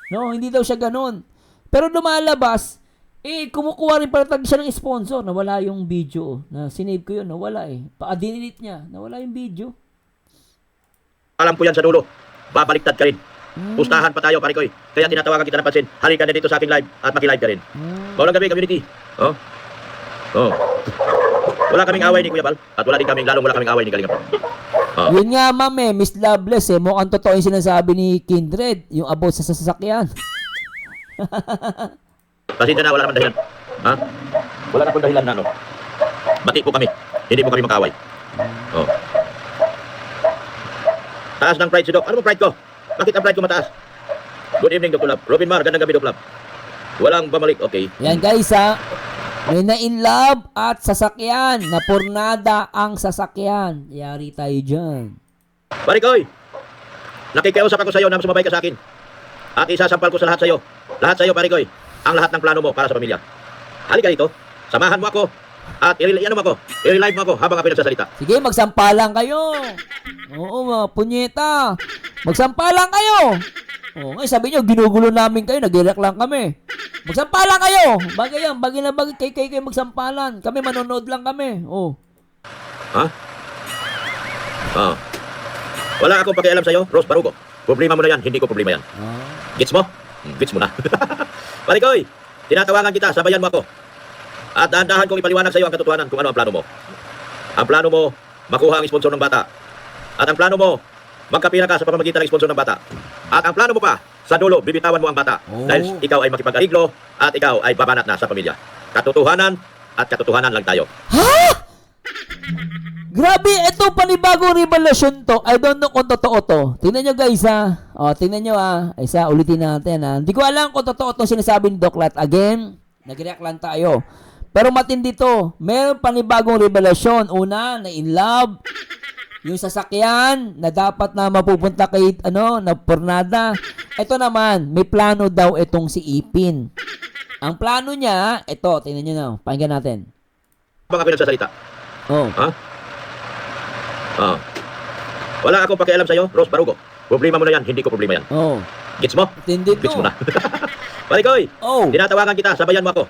No, hindi daw siya ganon. Pero lumalabas, kumukuha rin pala siya ng sponsor. Nawala yung video. Sinave ko yun. Nawala Pa-delete niya. Nawala yung video. Alam ko yan sa dulo. Babaliktad ka rin. Pustahan pa tayo, pare ko. Kaya tinatawagan kita ng pansin. Halika na dito sa aking live at maki-live ka rin. Maulang gabi, community. Wala kaming away ni Kuya Bal. At wala kaming away ni Kalinga. Yun nga, ma'am, Miss Loveless, mukhang totoo yung sinasabi ni Kindred. Yung about sa sasakyan. Pasensya na, wala naman dahilan. Ha? Wala na pong dahilan na, Bati po kami. Hindi po kami makaway. Taas ng pride si Doc. Ano mo pride ko? Bakit ang pride ko mataas? Good evening, Dr. Love. Robin Mar, gandang gabi, Dr. Love. Walang bumalik, okay? Yan, guys, ha. May na in love at sasakyan. Napurnada ang sasakyan. Yari tayo dyan. Pare ko, nakikiusap ako sa iyo na sumabay ka sa akin. At isasampal ko sa lahat sa iyo. Lahat sa iyo, pare ko, ang lahat ng plano mo para sa pamilya. Halika dito, samahan mo ako at i-relive mo ako habang ako nagsasalita. Sige, magsampalan kayo. Oo, mga punyeta. Magsampalan kayo. Ngayon sabi nyo, ginugulo namin kayo, nag-react lang kami. Magsampalan kayo. Bagay na bagay, kayo magsampalan. Kami manonood lang kami. Ha? Wala akong pakialam sa iyo, Rose Barugo. Problema mo na yan, hindi ko problema yan. Gets mo? Gets mo na. Pare ko, tinatawagan kita, sabayan mo ako. At dahan-dahan kong ipaliwanag sa iyo ang katotohanan kung ano ang plano mo. Ang plano mo, makuha ang sponsor ng bata. At ang plano mo, magkapira ka sa pamamagitan ng sponsor ng bata. At ang plano mo pa, sa dulo, bibitawan mo ang bata. Dahil ikaw ay makipag-ariglo at ikaw ay babanat na sa pamilya. Katotohanan at katotohanan lang tayo. Ha? Grabe, ito panibagong revelasyon to. I don't know kung totoo to. Tingnan nyo guys, ha. Tingnan nyo, ha. Isa, ulitin natin, ha. Hindi ko alam kung totoo itong sinasabi ni Doc Lat. Again, nag-react lang tayo. Pero matindi to. Meron panibagong revelasyon. Una, na in love. Yung sasakyan na dapat na mapupunta kay na pornada. Ito naman, may plano daw itong si Ipin. Ang plano niya, ito, tingnan niyo na, pakinggan natin. Baka pinagsasalita. Ha? Wala akong pakialam sa iyo, Rose Barugo. Problema mo na yan, hindi ko problema yan. Gets mo? Tindi Gets to. mo na. Palikoy, tinatawagan kita, sabayan mo ako.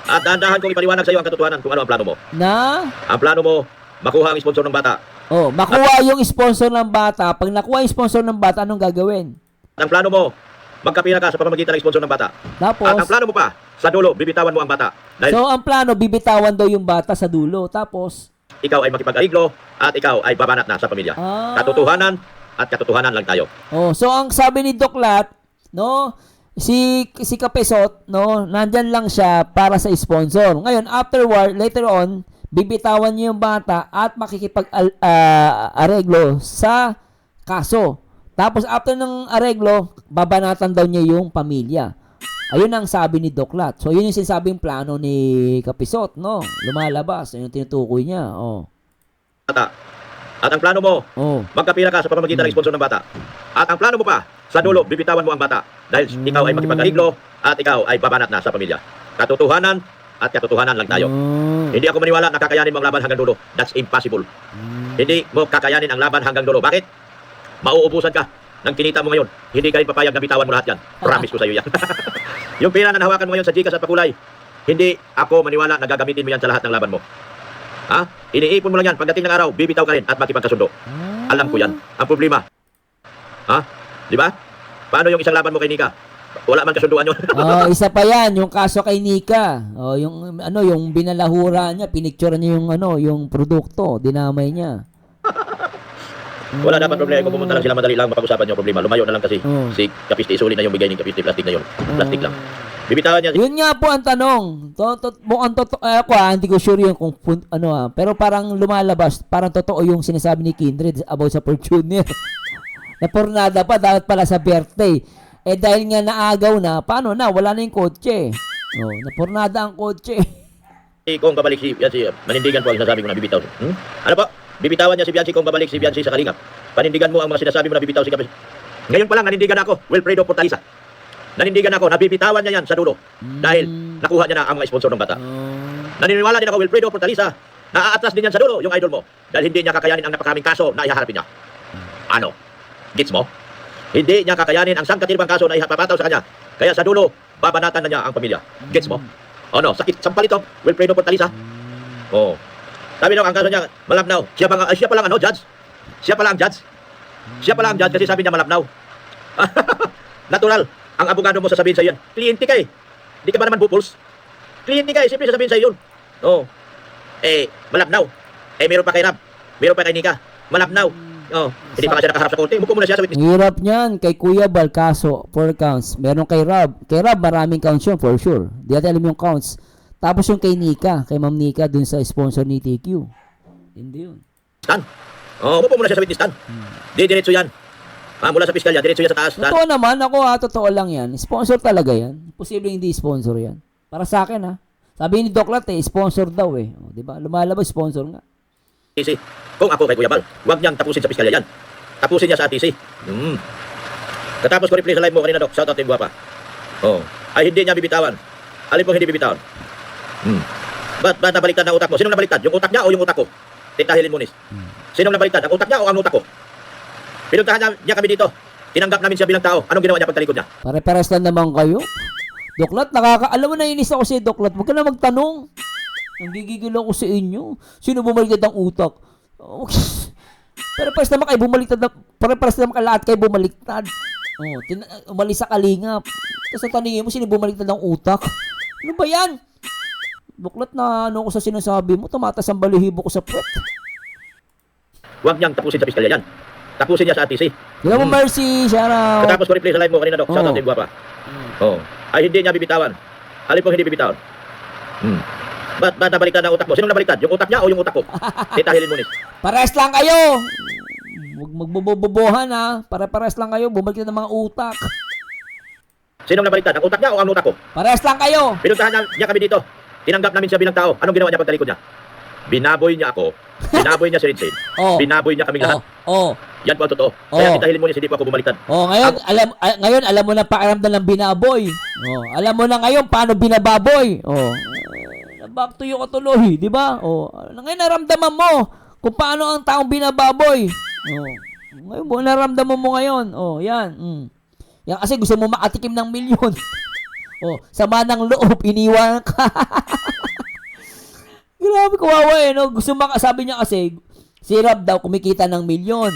At dahan-dahan kong ipaliwanag sa iyo ang katotohanan kung ano ang plano mo. Na? Ang plano mo, makuha ang sponsor ng bata. Oh, makuha yung sponsor ng bata. Pag nakuha yung sponsor ng bata, anong gagawin? Ang plano mo, magkapira ka sa pamamagitan ng sponsor ng bata. Tapos, At ang plano mo pa, sa dulo, bibitawan mo ang bata. Dahil so ang plano, bibitawan daw yung bata sa dulo. Tapos, ikaw ay makipag-ariglo at ikaw ay babanat na sa pamilya. Ah. Katotohanan at katotohanan lang tayo. oh, so ang sabi ni Doklat, no, si Kapesot, no, nandyan lang siya para sa sponsor. Ngayon, afterward, later on, bibitawan niya yung bata at makikipag-areglo sa kaso. Tapos after ng areglo, babanatan daw niya yung pamilya. Ayun ang sabi ni Doklat. So yun yung sinasabing plano ni Kapisot, no? Lumalabas, yun yung tinutukoy niya. Oh. Bata. At ang plano mo, Oh. magkapira ka sa pamamagitan ng sponsor ng bata. At ang plano mo pa, sa dulo, bibitawan mo ang bata. Dahil ikaw ay makipag-ariglo at ikaw ay babanat na sa pamilya. Katotohanan at katotohanan lang tayo. Hindi ako maniwala na kakayanin mo ang laban hanggang dulo. That's impossible. Hindi mo kakayanin ang laban hanggang dulo. Bakit? Mauubusan ka ng kinita mo ngayon. Hindi ka rin papayag na bitawan mo lahat yan. Promise ko sa iyo yan. Yung pera na nahawakan mo ngayon sa Gcash at Pakulay, hindi ako maniwala na gagamitin mo yan sa lahat ng laban mo. Ha? Iniipon mo lang yan. Pagdating ng araw, bibitaw ka rin at makipagkasundo. Alam ko yan. Ang problema. Ha? Di ba? Paano yung isang laban mo kay Nika? Wala man kasunduan yun. Oh, isa pa 'yan, yung kaso kay Nika. Oh, yung yung binalahura niya, pinicture niya yung yung produkto, dinamay niya. Wala dapat problema. Kung pumunta lang sila, madali lang mapag-usapan yung problema. Lumayo na lang kasi si Kapisti, isuli na yung bigay ni Kapisti, plastic na yun. Plastic lang. Bibitawan niya. Yun nga po ang tanong. Mukhang totoo ako, hindi ko sure yung kung pero parang lumalabas, parang totoo yung sinasabi ni Kindred about sa Fortuner. Na pornada pa, dapat pala sa birthday. Eh dahil nga naagaw na, paano na? Wala na yung kotse. Oh, napornada ang kotse. Kung babalik si Bianci, manindigan po ang sinasabi ko na bibitaw. Ano po? Bibitawan niya si Bianci kung babalik si Bianci sa Kalingap. Panindigan mo ang mga sinasabi mo na bibitaw si Kapisti. Ngayon pa lang, nanindigan ako. Wilfredo Portalisa. Nanindigan ako na bibitawan niya yan sa dulo. Dahil nakuha niya na ang mga sponsor ng bata. Naniniwala din ako, Wilfredo Portalisa, na aatras din yan sa dulo yung idol mo. Dahil hindi niya kakayanin ang napakaraming kaso na ihaharapin niya. Ano? Gets mo? Hindi niya kakayanin ang sangkatirbang kaso na ipapataw sa kanya. Kaya sa dulo, babanatan na niya ang pamilya. Gets mo? Ano? Sakit, sampal ito, Wilfredo Portalisa. Oh. Sabi daw, ang kaso niya, malabnaw. Siya pa lang judge. Siya pa lang judge. Siya pa lang judge kasi sabi niya malabnaw. Natural. Ang abogado mo sasabihin sa iyo yan, kliyente ka eh. Hindi ka ba naman bupuls? Kliyente ka eh, siyempre sasabihin sa iyo yun. Oh. Malabnaw. Meron pa kay Rab. Meron pa kay Nika. Malabnaw. Oh, hindi pa kasi nakaharap sa korte. Mupo muna siya sa witness. Hirap niyan. Kay Kuya Bal, kaso, 4 counts. Meron kay Rab. Kay Rab, maraming counts yun, for sure. Di natin alam yung counts. Tapos yung kay Nika, kay Ma'am Nika, dun sa sponsor ni TQ. Hindi yun. Stan. Oh, mupo muna siya sa witness stand. Di diretso yan. Mula sa piskalya, diretso yan sa taas. Totoo naman, ako totoo lang yan. Sponsor talaga yan. Posibleng hindi sponsor yan. Para sa akin Sabi ni Doklat sponsor daw eh. O, diba? Lumalabas, sponsor nga. TC. Kung ako kay Kuya Bal, huwag niyang tapusin sa piskalya yan. Tapusin niya sa TC. Katapos ko replay sa live mo kanina, Dok. Shout out Team Guapa. Oh. Ay hindi niya bibitawan. Alin pong hindi bibitawan? Ba't nabaliktad ang utak mo? Sinong nabaliktad? Yung utak niya o yung utak ko? Titahilin mo, Nis. Sinong nabaliktad? Ang utak niya o ang utak ko? Pinuntahan niya kami dito. Tinanggap namin siya bilang tao. Anong ginawa niya pagtalikod niya? Pare-pares lang naman kayo. Doklat, alam mo na inis ako si Doklat. Huwag ka na magtanong. Nanggigigil ako sa inyo. Sino bumaliktad ang utak? Pare-pares naman kayo bumaliktad. Pare-pares naman kayo lahat kayo bumaliktad. Umalis sa Kalingap. Tapos natanungin mo, sino bumaliktad ang utak? Ano ba yan? Doklat na ko sa sinasabi mo. Tumatas ang balihibo ko sa puwet. Huwag niyang tapusin sa piskalya yan. Tapusin niya sa TC. Hindi mo mercy, shoutout. Katapos ko replay sa live mo kanina, Dok. Shout out Team Guapa. Oh. Ay hindi niya bibitawan. Alin pong hindi bibitawan? Ba't nabaliktad ang utak mo? Sinong nabaliktad? Yung utak niya o yung utak ko? Titahilin mo, Nis. Pares lang kayo. Huwag magbobobohan Pare-pares lang kayo. Bumaliktad ng mga utak. Sinong nabaliktad? Ang utak niya o ang utak ko? Pares lang kayo. Pinuntahan niya kami dito. Tinanggap namin siya bilang tao. Anong ginawa niya pagtalikod niya? Binaboy niya ako. Binaboy niya si Rinsin. Binaboy niya kaming lahat. Yan po ang totoo. Kaya titahilin mo, Nis, hindi po ako bumaliktad. Ngayon alam mo na pakiramdam ng binaboy. Alam mo na ngayon paano binababoy. Back to you ka tuloy, di ba? Ngayon naramdaman mo kung paano ang taong binababoy. Ngayon naramdaman mo ngayon. Yan. Yan kasi gusto mo makatikim ng milyon. Sama ng loob, iniwan ka. Grabe, kawawa eh, no? Sabi niya kasi, si Rob daw kumikita ng milyon.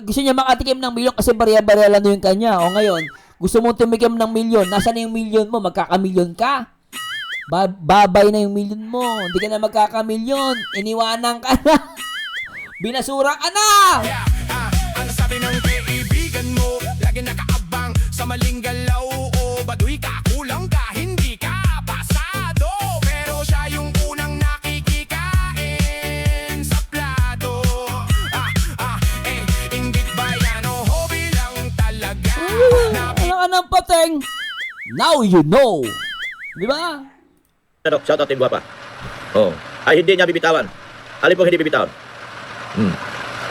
Gusto niya makatikim ng milyon kasi bariya-bariya lang yung kanya. O ngayon, gusto mo tumikim ng milyon, nasaan na yung milyon mo? Magkakamilyon ka? Babay na yung milyon mo. Hindi ka na magkakamilyon. Iniwanan ka na. Binasura ka na! Ang sabi ng kaibigan mo, lagi nakaabang sa maling galaw. O baduy ka, kulang ka, hindi ka pasado. Pero siya yung unang nakikikain sa plato. Inggit ba yan o hobby lang talaga? Ano ka ng pateng? Now you know. Di ba? Ano, shout out Team Guapa. Oh, ay hindi niya bibitawan. Alin pong hindi bibitawan?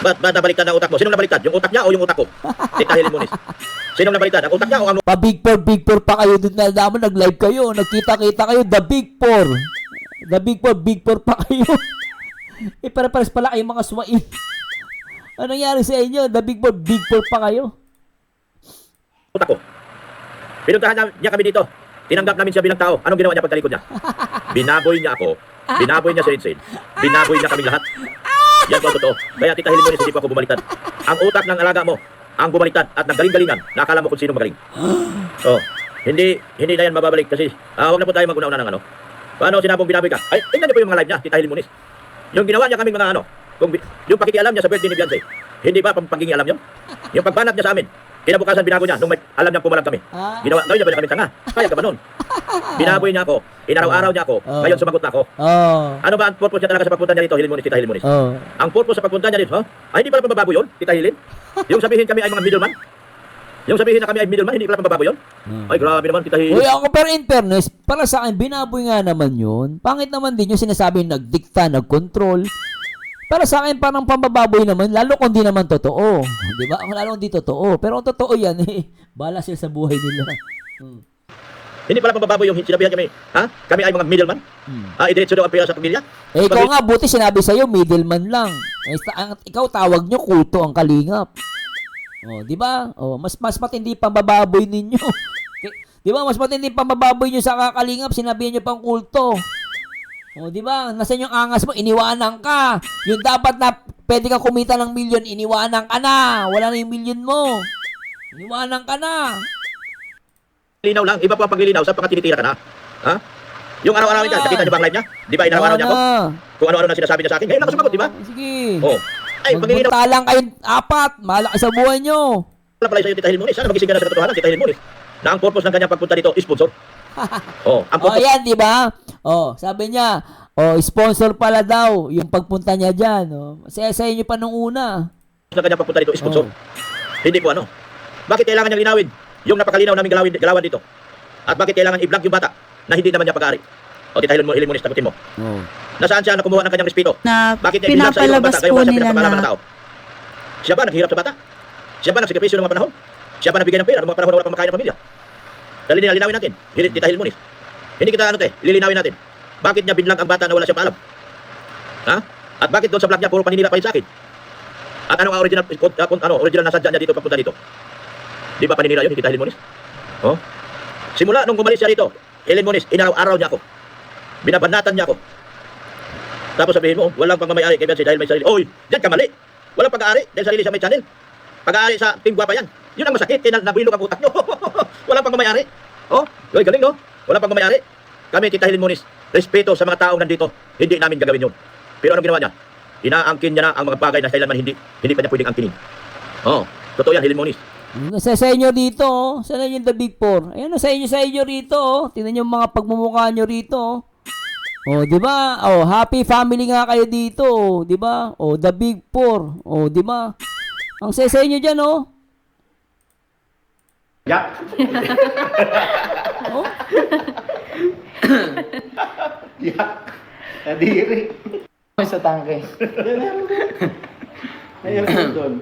Ba't nabaliktad ang utak mo? Sinong nabaliktad? Yung utak niya o yung utak ko? Tita Helen Munis. Sinong nabaliktad? Ang utak niya o ang Pa-Big Four pa kayo dun na naman, nag-live kayo, nagkita-kita kayo, The Big Four. Big Four pa kayo. Para-pares pala kayo mga swain. Anong nangyari sa inyo? Big Four pa kayo. utak ko? Pinuntahan niya kami dito. Tinanggap namin siya bilang tao. Anong ginawa niya pagtalikod niya? Binaboy niya ako. Binaboy niya si Rinsin. Binaboy niya kami lahat. Yan po ang totoo. Kaya Tita Helen Munis, hindi po ako bumaliktad. Ang utak ng alaga mo, ang bumaliktad at naggaling-galingan, nakakala mo kung sino magaling. Oh, hindi na yan mababalik kasi huwag na po tayo mag-una-una ng ano. Paano sinabong binaboy ka? Ay, tingnan niyo po yung mga live niya, Tita Helen Munis. Yung ginawa niya kaming mga ano, yung pakikialam niya sa birthday ni Beyonce. Hindi ba paggingialam yun? Yung pagbanat niya sa amin. Kinabukasan binago niya nung may alam niyang pumalag kami. Ginawa niya ba niya kami tanga? Kaya ka ba nun? Binaboy niya ako. Inaraw-araw niya ako. Ngayon sumagot na ako. Ano ba ang purpose niya talaga sa pagpunta niya dito, Helen Munis, Tita Helen Munis? Ang purpose sa pagpunta niya dito, ay hindi pala pambabago yun, Tita Helen? Yung sabihin kami ay mga middleman? Yung sabihin na kami ay middleman, hindi pala pambabago yun? Ay grabe naman, Tita Helen. Uy, ako pero in fairness, para sa akin, binaboy nga naman yun. Pangit naman din yung sinasabi nagdikta, nagkontrol. Para sa akin, parang pambababoy naman, lalo kung di naman totoo. Di ba? Lalo kung di totoo. Pero ang totoo yan, bala sila sa buhay nila. Hindi pala pambababoy yung sinabihan kami, ha? Kami ay mga middleman? Idiretso daw ang pera sa pamilya? Ikaw nga, buti sinabi sa'yo, middleman lang. Ikaw tawag nyo, kulto ang kalingap. Di ba? Mas matindi pambababoy ninyo. Di ba? Mas matindi pambababoy nyo sa kakalingap, sinabihan nyo pang kulto. Di ba? Nasaan yung angas mo? Iniwanan ka. Yung dapat na pwede kang kumita ng milyon, iniwanan ka na. Wala na yung milyon mo. Iniwanan ka na. Linaw lang, iba pa ang paglilinaw, saan pa ka tinitira ka na? Ha? Yung araw-araw niya, nakita niyo ba ang live niya? Di ba inaraw-araw niya ako? Kung ano-ano na sinasabi niya sa akin, ngayon lang ako sumagot, di ba? Sige. Ay, paglilinaw. Magpunta lang kayong apat. Malaki sa buhay nyo. Wala pala sa'yo, Tita Helen Munis. Sana magising ka na sa katotohanan, Tita Helen Munis. Na ang purpose ng kanyang pagpunta dito, sponsor. Ang purpose Yan, di ba? Sabi niya, sponsor pala daw yung pagpunta niya dyan. Sa inyo pa nung una. ng kanyang pagpunta dito, sponsor. Hindi po ano. Bakit kailangan niyang linawin yung napakalinaw naming galawan dito? At bakit kailangan i-blank yung bata na hindi naman niya pag-aari? O Tita Helen Munis, tagutin mo. Nasaan siya na kumuha ng kanyang respeto? Na Bakit niya i-blank sa iyo ang pinapalabas bata? Gayon po ba siya nila pinapalaman ng na tao? Siya ba naghihirap sa bata? Siya ba nagsakripisyo ng mga panahon? Siya ba nagbigay ng pera ng mga panahon na wala pang makain ng pamilya? Dali linawin natin, Tita Helen Munis. Hindi kita lilinawin natin. Bakit niya binlang ang bata na wala siyang paalam? Ha? At bakit doon sa vlog niya puro paninira pa rin sa akin? At ano ang original na sadya niya dito papunta dito? Di ba paninira yun, Tita Helen Munis? Simula nung gumalis siya dito, Helen Munis, inaraw-araw niya ako. Binabanatan niya ako. Tapos sabihin mo, walang pangmamayari kay Beyonce dahil may sarili. Oy, diyan ka mali. Walang pag-aari dahil sarili siya may channel. Pag-aari sa Team Guapa yan. Yun ang masakit, kaya nabuhilog ang utak nyo. Walang pangmamayari. Oy, galing no? Walang pangmamayari. Kami, Tita Helen Munis, respeto sa mga taong nandito, hindi namin gagawin yun. Pero anong ginawa niya? Inaangkin niya na ang mga bagay na kailanman hindi pa niya pwedeng angkinin. Totoo yan, Helen Munis. Sa inyo dito, sa inyo the Big Four. Ayan, sa inyo rito, tingnan niyo mga pagmumukha niyo rito. Di ba? Happy family nga kayo dito, di ba? The Big Four. Di ba? Ang sa inyo diyan, Yak. Yak. Nadiri. Sa tangke. Ayun doon.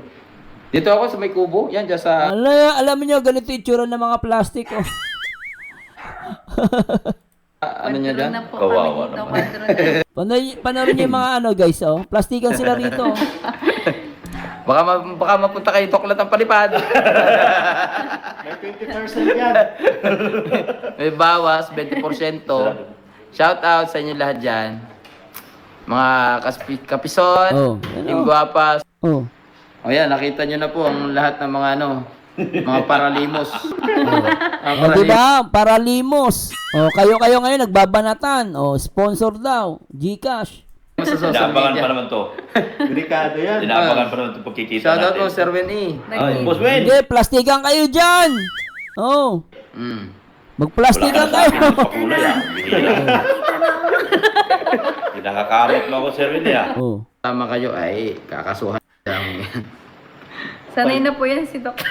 Dito ako sa may kubo. Yan, dyan sa... Alam niyo ganito yung itsura ng mga plastic, ano niya dyan? Kawawa naman. Panoorin niyo yung mga guys, plastikan sila rito. Baka mapunta kayo tuklat ng palipad. May 20% yan. May bawas, 20%. Shout out sa inyo lahat dyan. mga kapisot, Oh, Team Guapas. Oh. O yan, nakita nyo na po ang lahat ng mga mga paralimos. O, di ba? Paralimos. O, kayo ngayon nagbabanatan. O, sponsor daw. GCash. Sa social Inaabangan media. pa naman to. Delikado yan. Inaabangan pa naman to pagkikita Shoutout natin. po, Sir Winnie. Ay, Boss Wen! Hindi, plastikan kayo dyan. Oh, Mm. magplastikan Wala ka kayo. na sa pakulay ah. Bihira. Nakakakamit mo ako, Sir Wen ah. Oh. Tama kayo ay kakasuhan lang. Sanay na po yan si Dr.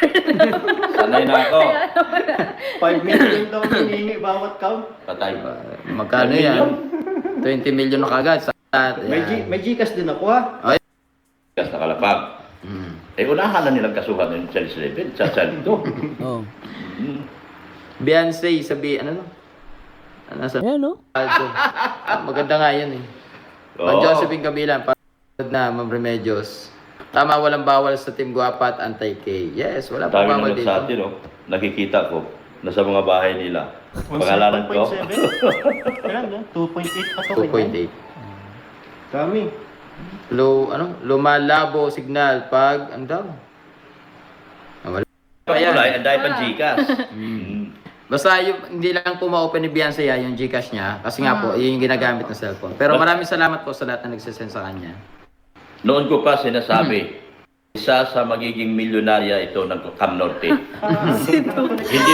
Sanay na ako. 5 million daw hinihingi bawat count. Patay. Magkano yan? 20 million na kagad sa lahat. May Gcash din ako ha. Kas nakalapag. Mm. Eh, unahan na nilang kasuhan yung Charles Level sa salito. Oh. Beyonce, ano no? Nasa Ayan, no? alto. Maganda nga yan eh. Ang Josephine Kabilan, parang na Ma'am Remedios. Tama, walang bawal sa Team Guapa at Anti-K. Yes, wala pang Dami bawal naman dito. sa atin, oh. Nakikita ko. Nasa mga bahay nila. Pangalanan ko. 2.7? Kailan no? 2.8 pa to. 2.8. Dami. Lumalabo signal pag, ang daw? Wala. Ayan. Kulay, ang dahil pang Gcash. Basta hindi lang po ma-open ni Beyonce yung Gcash niya. Kasi nga po, yun yung ginagamit ng cellphone. Pero maraming salamat po sa lahat na nagsisend sa kanya. Noon ko pa sinasabi, isa sa magiging milyonarya ito ng Cam Norte. Hindi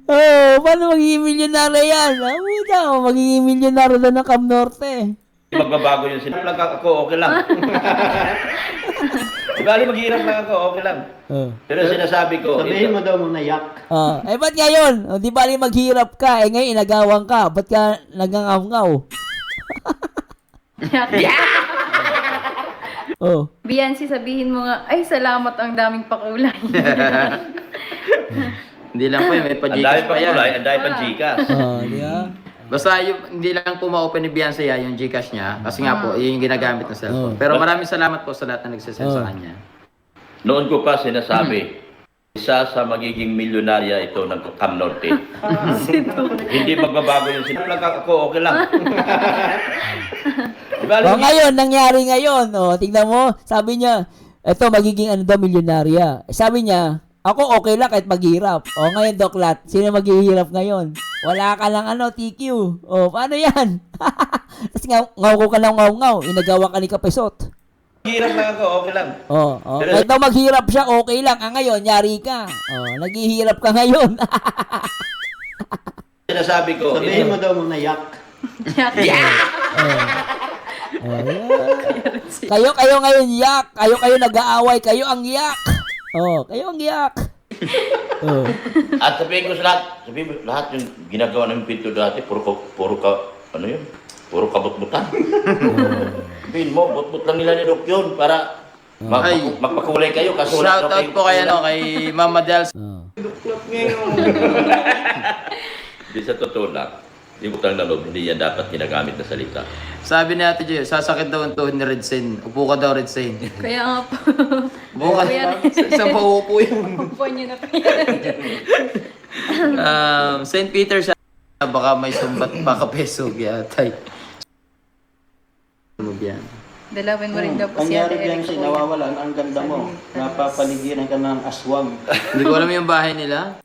Oh, paano magiging milyonaryo yan? Puta, magiging milyonaryo daw ng Cam Norte. magbabago yung sinaplag ako, okay lang. Bali maghihirap lang ako, okay lang. Oh. Pero sinasabi ko, Sabihin mo daw muna yak. Ba't ngayon? Di ba maghirap ka? Ngayon inagawang ka. Ba't ka nagangaw-ngaw? Oh. Beyonce, sabihin mo nga, ay salamat ang daming pakulay. Hindi lang po yun, may ang dahil pa-Gcash pang pa yan. kulay, ang dahil pang Gcash. Di ba? Basta hindi lang po ma-open ni Beyonce yung Gcash niya. Kasi nga po, yun yung ginagamit ng cellphone. Pero maraming salamat po sa lahat na nagsisend sa kanya. Noon ko pa sinasabi, isa sa magiging milyonarya ito ng Cam Norte. Hindi magbabago yung sinaplag ako, okay lang. Bali, Ngayon, nangyari ngayon. Tingnan mo, sabi niya, eto magiging ano daw, milyonarya. Sabi niya, ako okay lang kahit maghirap. Ngayon, Doklat, sino maghihirap ngayon? Wala ka lang TQ. Paano yan? Tapos ngaw ko ka lang ngaw. Inagawa ka ni Kapesot. Hirap lang ako, okay lang. Kahit daw maghirap siya, okay lang. Ngayon, yari ka. Naghihirap ka ngayon. Sinasabi ko, Sabihin mo daw muna yak. Kayo ngayon yak. Kayo nag-aaway. Kayo ang yak. Kayo ang yak. at sabihin ko sa lahat yung ginagawa ng pinto dati, puro kabut-butan. Sabihin mo, but-but lang nila ni Doc yun para magpakulay kayo. Kaso Shoutout po kay Mama Dels. Hindi sa totoo lang, yung utang na loob, hindi yan dapat ginagamit na salita. Sabi ni Ate Joy, sasakit daw ang tuhod ni Red Saint. Upo ka daw, Red Saint. Kaya nga po. Upo ka. Isang paupo yun. Upuan niyo na po St. Peter siya. Baka may sumbat pa kapeso. Tay. Yan. Dalawin mo rin daw po si Kanyari Ate diyan Eric. si nawawalan, ang ganda mo. Napapaligiran ka ng aswang. Hindi ko alam yung bahay nila.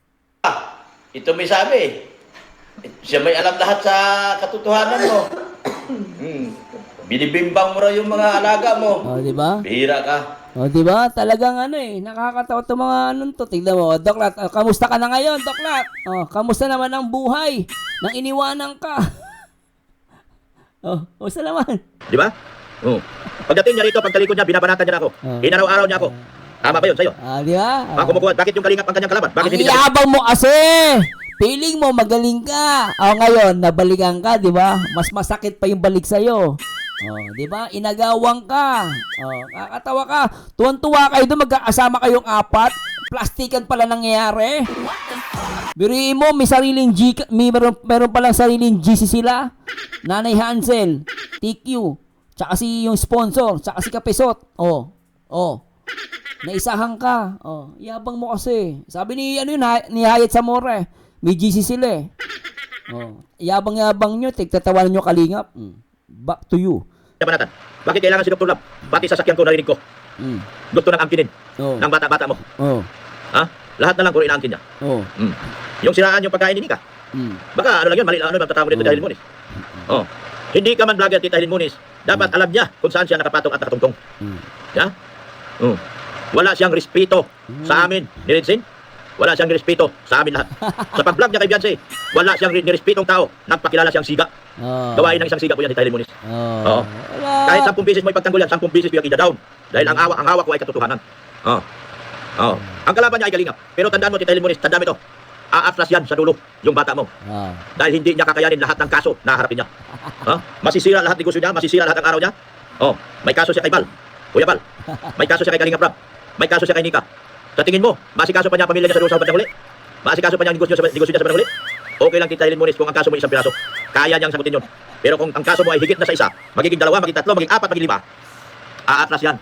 Ito may sabi. Siya may alam lahat sa katotohanan mo. Binibimbang mo raw yung mga alaga mo. Di ba? Bihira ka. Di ba? Talagang nakakatawa itong mga to. Tignan mo, Doklat, kamusta ka na ngayon, Doklat? Kamusta naman ang buhay? Nang iniwanan ka. Kamusta naman? Di ba? Pagdating niya rito, pagtalikod niya, binabanatan niya na ako. Inaraw-araw niya ako. Tama ba yun sa'yo? Di ba? Kumukuha, bakit yung kalingap ang kanyang kalaban? Bakit Ang hindi yabang mo kasi! Feeling mo magaling ka. Ngayon, nabalikan ka, di ba? Mas masakit pa yung balik sa'yo. Di ba? Inagawang ka. Kakatawa ka. Tuwan-tuwa kayo doon, magkakasama kayong 4. Plastikan pala nangyayari. Biriin mo, may sariling meron palang sariling GC sila. Nanay Hansel, TQ, tsaka si yung sponsor, tsaka si Kapesot. Naisahan ka. Yabang mo kasi. Sabi ni ni Hayat Zamora, may GC sila Oh. Yabang-yabang nyo, tigtatawanan nyo kalingap. Back to you. Banatan. Bakit kailangan si Dr. Lab? Pati sasakyan ko narinig ko. Mm. Gusto nang angkinin Oh. ng bata-bata mo. Oh. Ha? Lahat na lang puro inaangkin niya. Oh. Yung siraan yung pagkain ni Nika. Baka ano lang yun, mali lang ano, magtatamo nito dahil Munis. Oh. Hindi ka man vlogger, Tita Helen Munis. Dapat alam niya kung saan siya nakapatong at nakatungtong. Ya? Oh. Wala siyang respeto sa amin ni Rinsin. Wala siyang respeto sa amin lahat. Sa pag-vlog niya kay Beyonce, wala siyang nirespetong tao. Nagpakilala siyang siga. Oh. Gawain ng isang siga po yan, Tita Helen Munis. Oh. Oo. Wala. Kahit 10 beses mo ipagtanggol yan, 10 beses mo yung ida-down. Dahil ang awa ko ay katotohanan. Oh. Oh. Ang kalaban niya ay galingap. Pero tandaan mo, Tita Helen Munis, tandaan mo ito. Aatras yan sa dulo, yung bata mo. Oh. Dahil hindi niya kakayanin lahat ng kaso na harapin niya. Masisira lahat ng negosyo niya, masisira lahat ng araw niya. Oh, may kaso siya kay Bal. Kuya Bal. May kaso siya kay Kalingap Rab. May kaso siya kay Nika. Sa tingin mo, masikaso pa niya ang pamilya niya sa dulo sa bandang huli? Masikaso pa niya ang negosyo niya sa bandang huli? Okay lang, Tita Helen Munis, kung ang kaso mo isang piraso. Kaya niyang sagutin yun. Pero kung ang kaso mo ay higit na sa isa, magiging 2, magiging 3, magiging 4, magiging 5, aatras yan.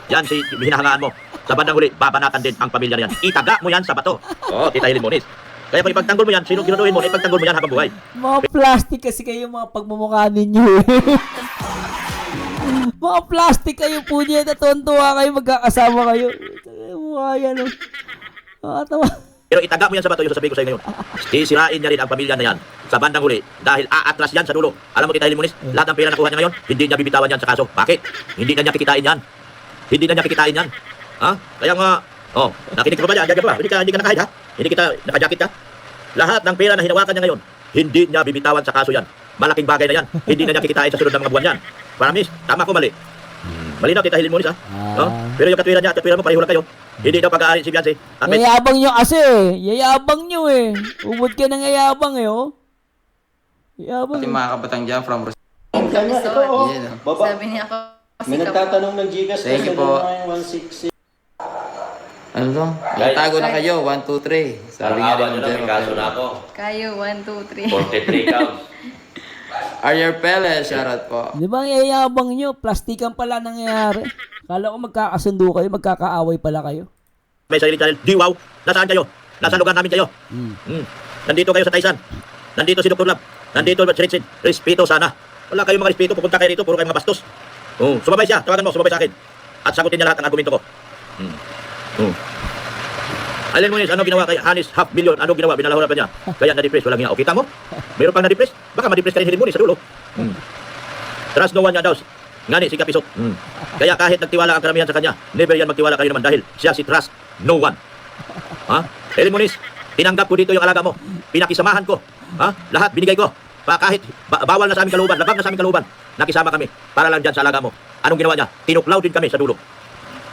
Yan si hinahangaan mo. Sa bandang huli, babanatan din ang pamilya niyan. Itaga mo yan sa bato. Oo, Tita Helen Munis. Kaya pag ipagtanggol mo yan, sino ginuduhin mo, ipagtanggol mo yan habang buhay. Mga plastic kasi kayo mga pagmumukha ninyo eh. Mga plastic kayo po niya. Natuwa kayo, magkakasama kayo. Mukha yan oh. Tawa. Pero itaga mo yan sa bato, yung sasabihin ko sa iyo ngayon. Sisirain niya rin ang pamilya na yan sa bandang huli dahil aatras yan sa dulo. Alam mo, Tita Helen Munis, lahat ng pera na kuha niya ngayon, hindi niya bibitawan yan sa kaso. Bakit? Hindi na niya kikitain yan. Hindi na niya kikitain yan. Ha? Kaya nga, oh, nakinig ka pa ba yan? Gagawin pa. Hindi ka nakahid ha? Hindi kita nakajakit ka? Lahat ng pera na hinawakan niya ngayon, hindi niya bibitawan sa kaso yan. Malaking bagay na yan. Hindi na niya kikitain sa sunod ng mga buwan yan. Promise, tama ko mali. Malinaw, Tita Helen Munis ha? Oh? Pero yung katwiran niya at katwiran mo, pareho lang kayo. Hindi daw pag-aarin si Beyonce. Amen. Yayabang nyo kasi eh. Yayabang nyo eh. Ubod ka ng yayabang eh oh. Yayabang. Ating mga kabatang dyan from Ros- Kanya, ito oh. Yan, Baba. Sabi niya ako, May nagtatanong ng Gcash Thank you kasi po. doon yung 160. Ano to? Tago na kayo, 1, 2, 3. Sabi nga rin ng ako. kayo, 1, 2, 3. 43 counts. Aryer Pele, shoutout po. Di ba ang yayabang nyo? Plastikan pala nangyayari. Kala ko magkakasundo kayo, magkakaaway pala kayo. May sarili channel. Di wow. Nasaan kayo? Nasa lugar namin kayo. Nandito kayo sa Taisan. Nandito si Dr. Lab. Nandito si Rinsin. Respeto sana. Wala kayong mga respeto. Pupunta kayo dito. Puro kayo mga bastos. Sumabay siya. Tawagan mo. Sumabay sa akin. At sagutin niya lahat ng argumento ko. Alin mo ano ginawa kay Hanis $500,000? Ano ginawa? Binalahura pa niya. Kaya na-depress. Walang niya. O kita mo? Mayroon pang na-depress. Baka ma-depress ka rin Helen Munis sa dulo. Trust no one niya daw. Ngani si Kapisot. Kaya kahit nagtiwala ang karamihan sa kanya, never yan magtiwala kayo naman dahil siya si trust no one. Ha? Helen Munis, tinanggap ko dito yung alaga mo. Pinakisamahan ko. Ha? Lahat binigay ko. Kahit bawal na sa aming kaluban, labag na sa aming kaluban, nakisama kami para lang dyan sa alaga mo. Anong ginawa niya? Tinuklaw din kami sa dulo.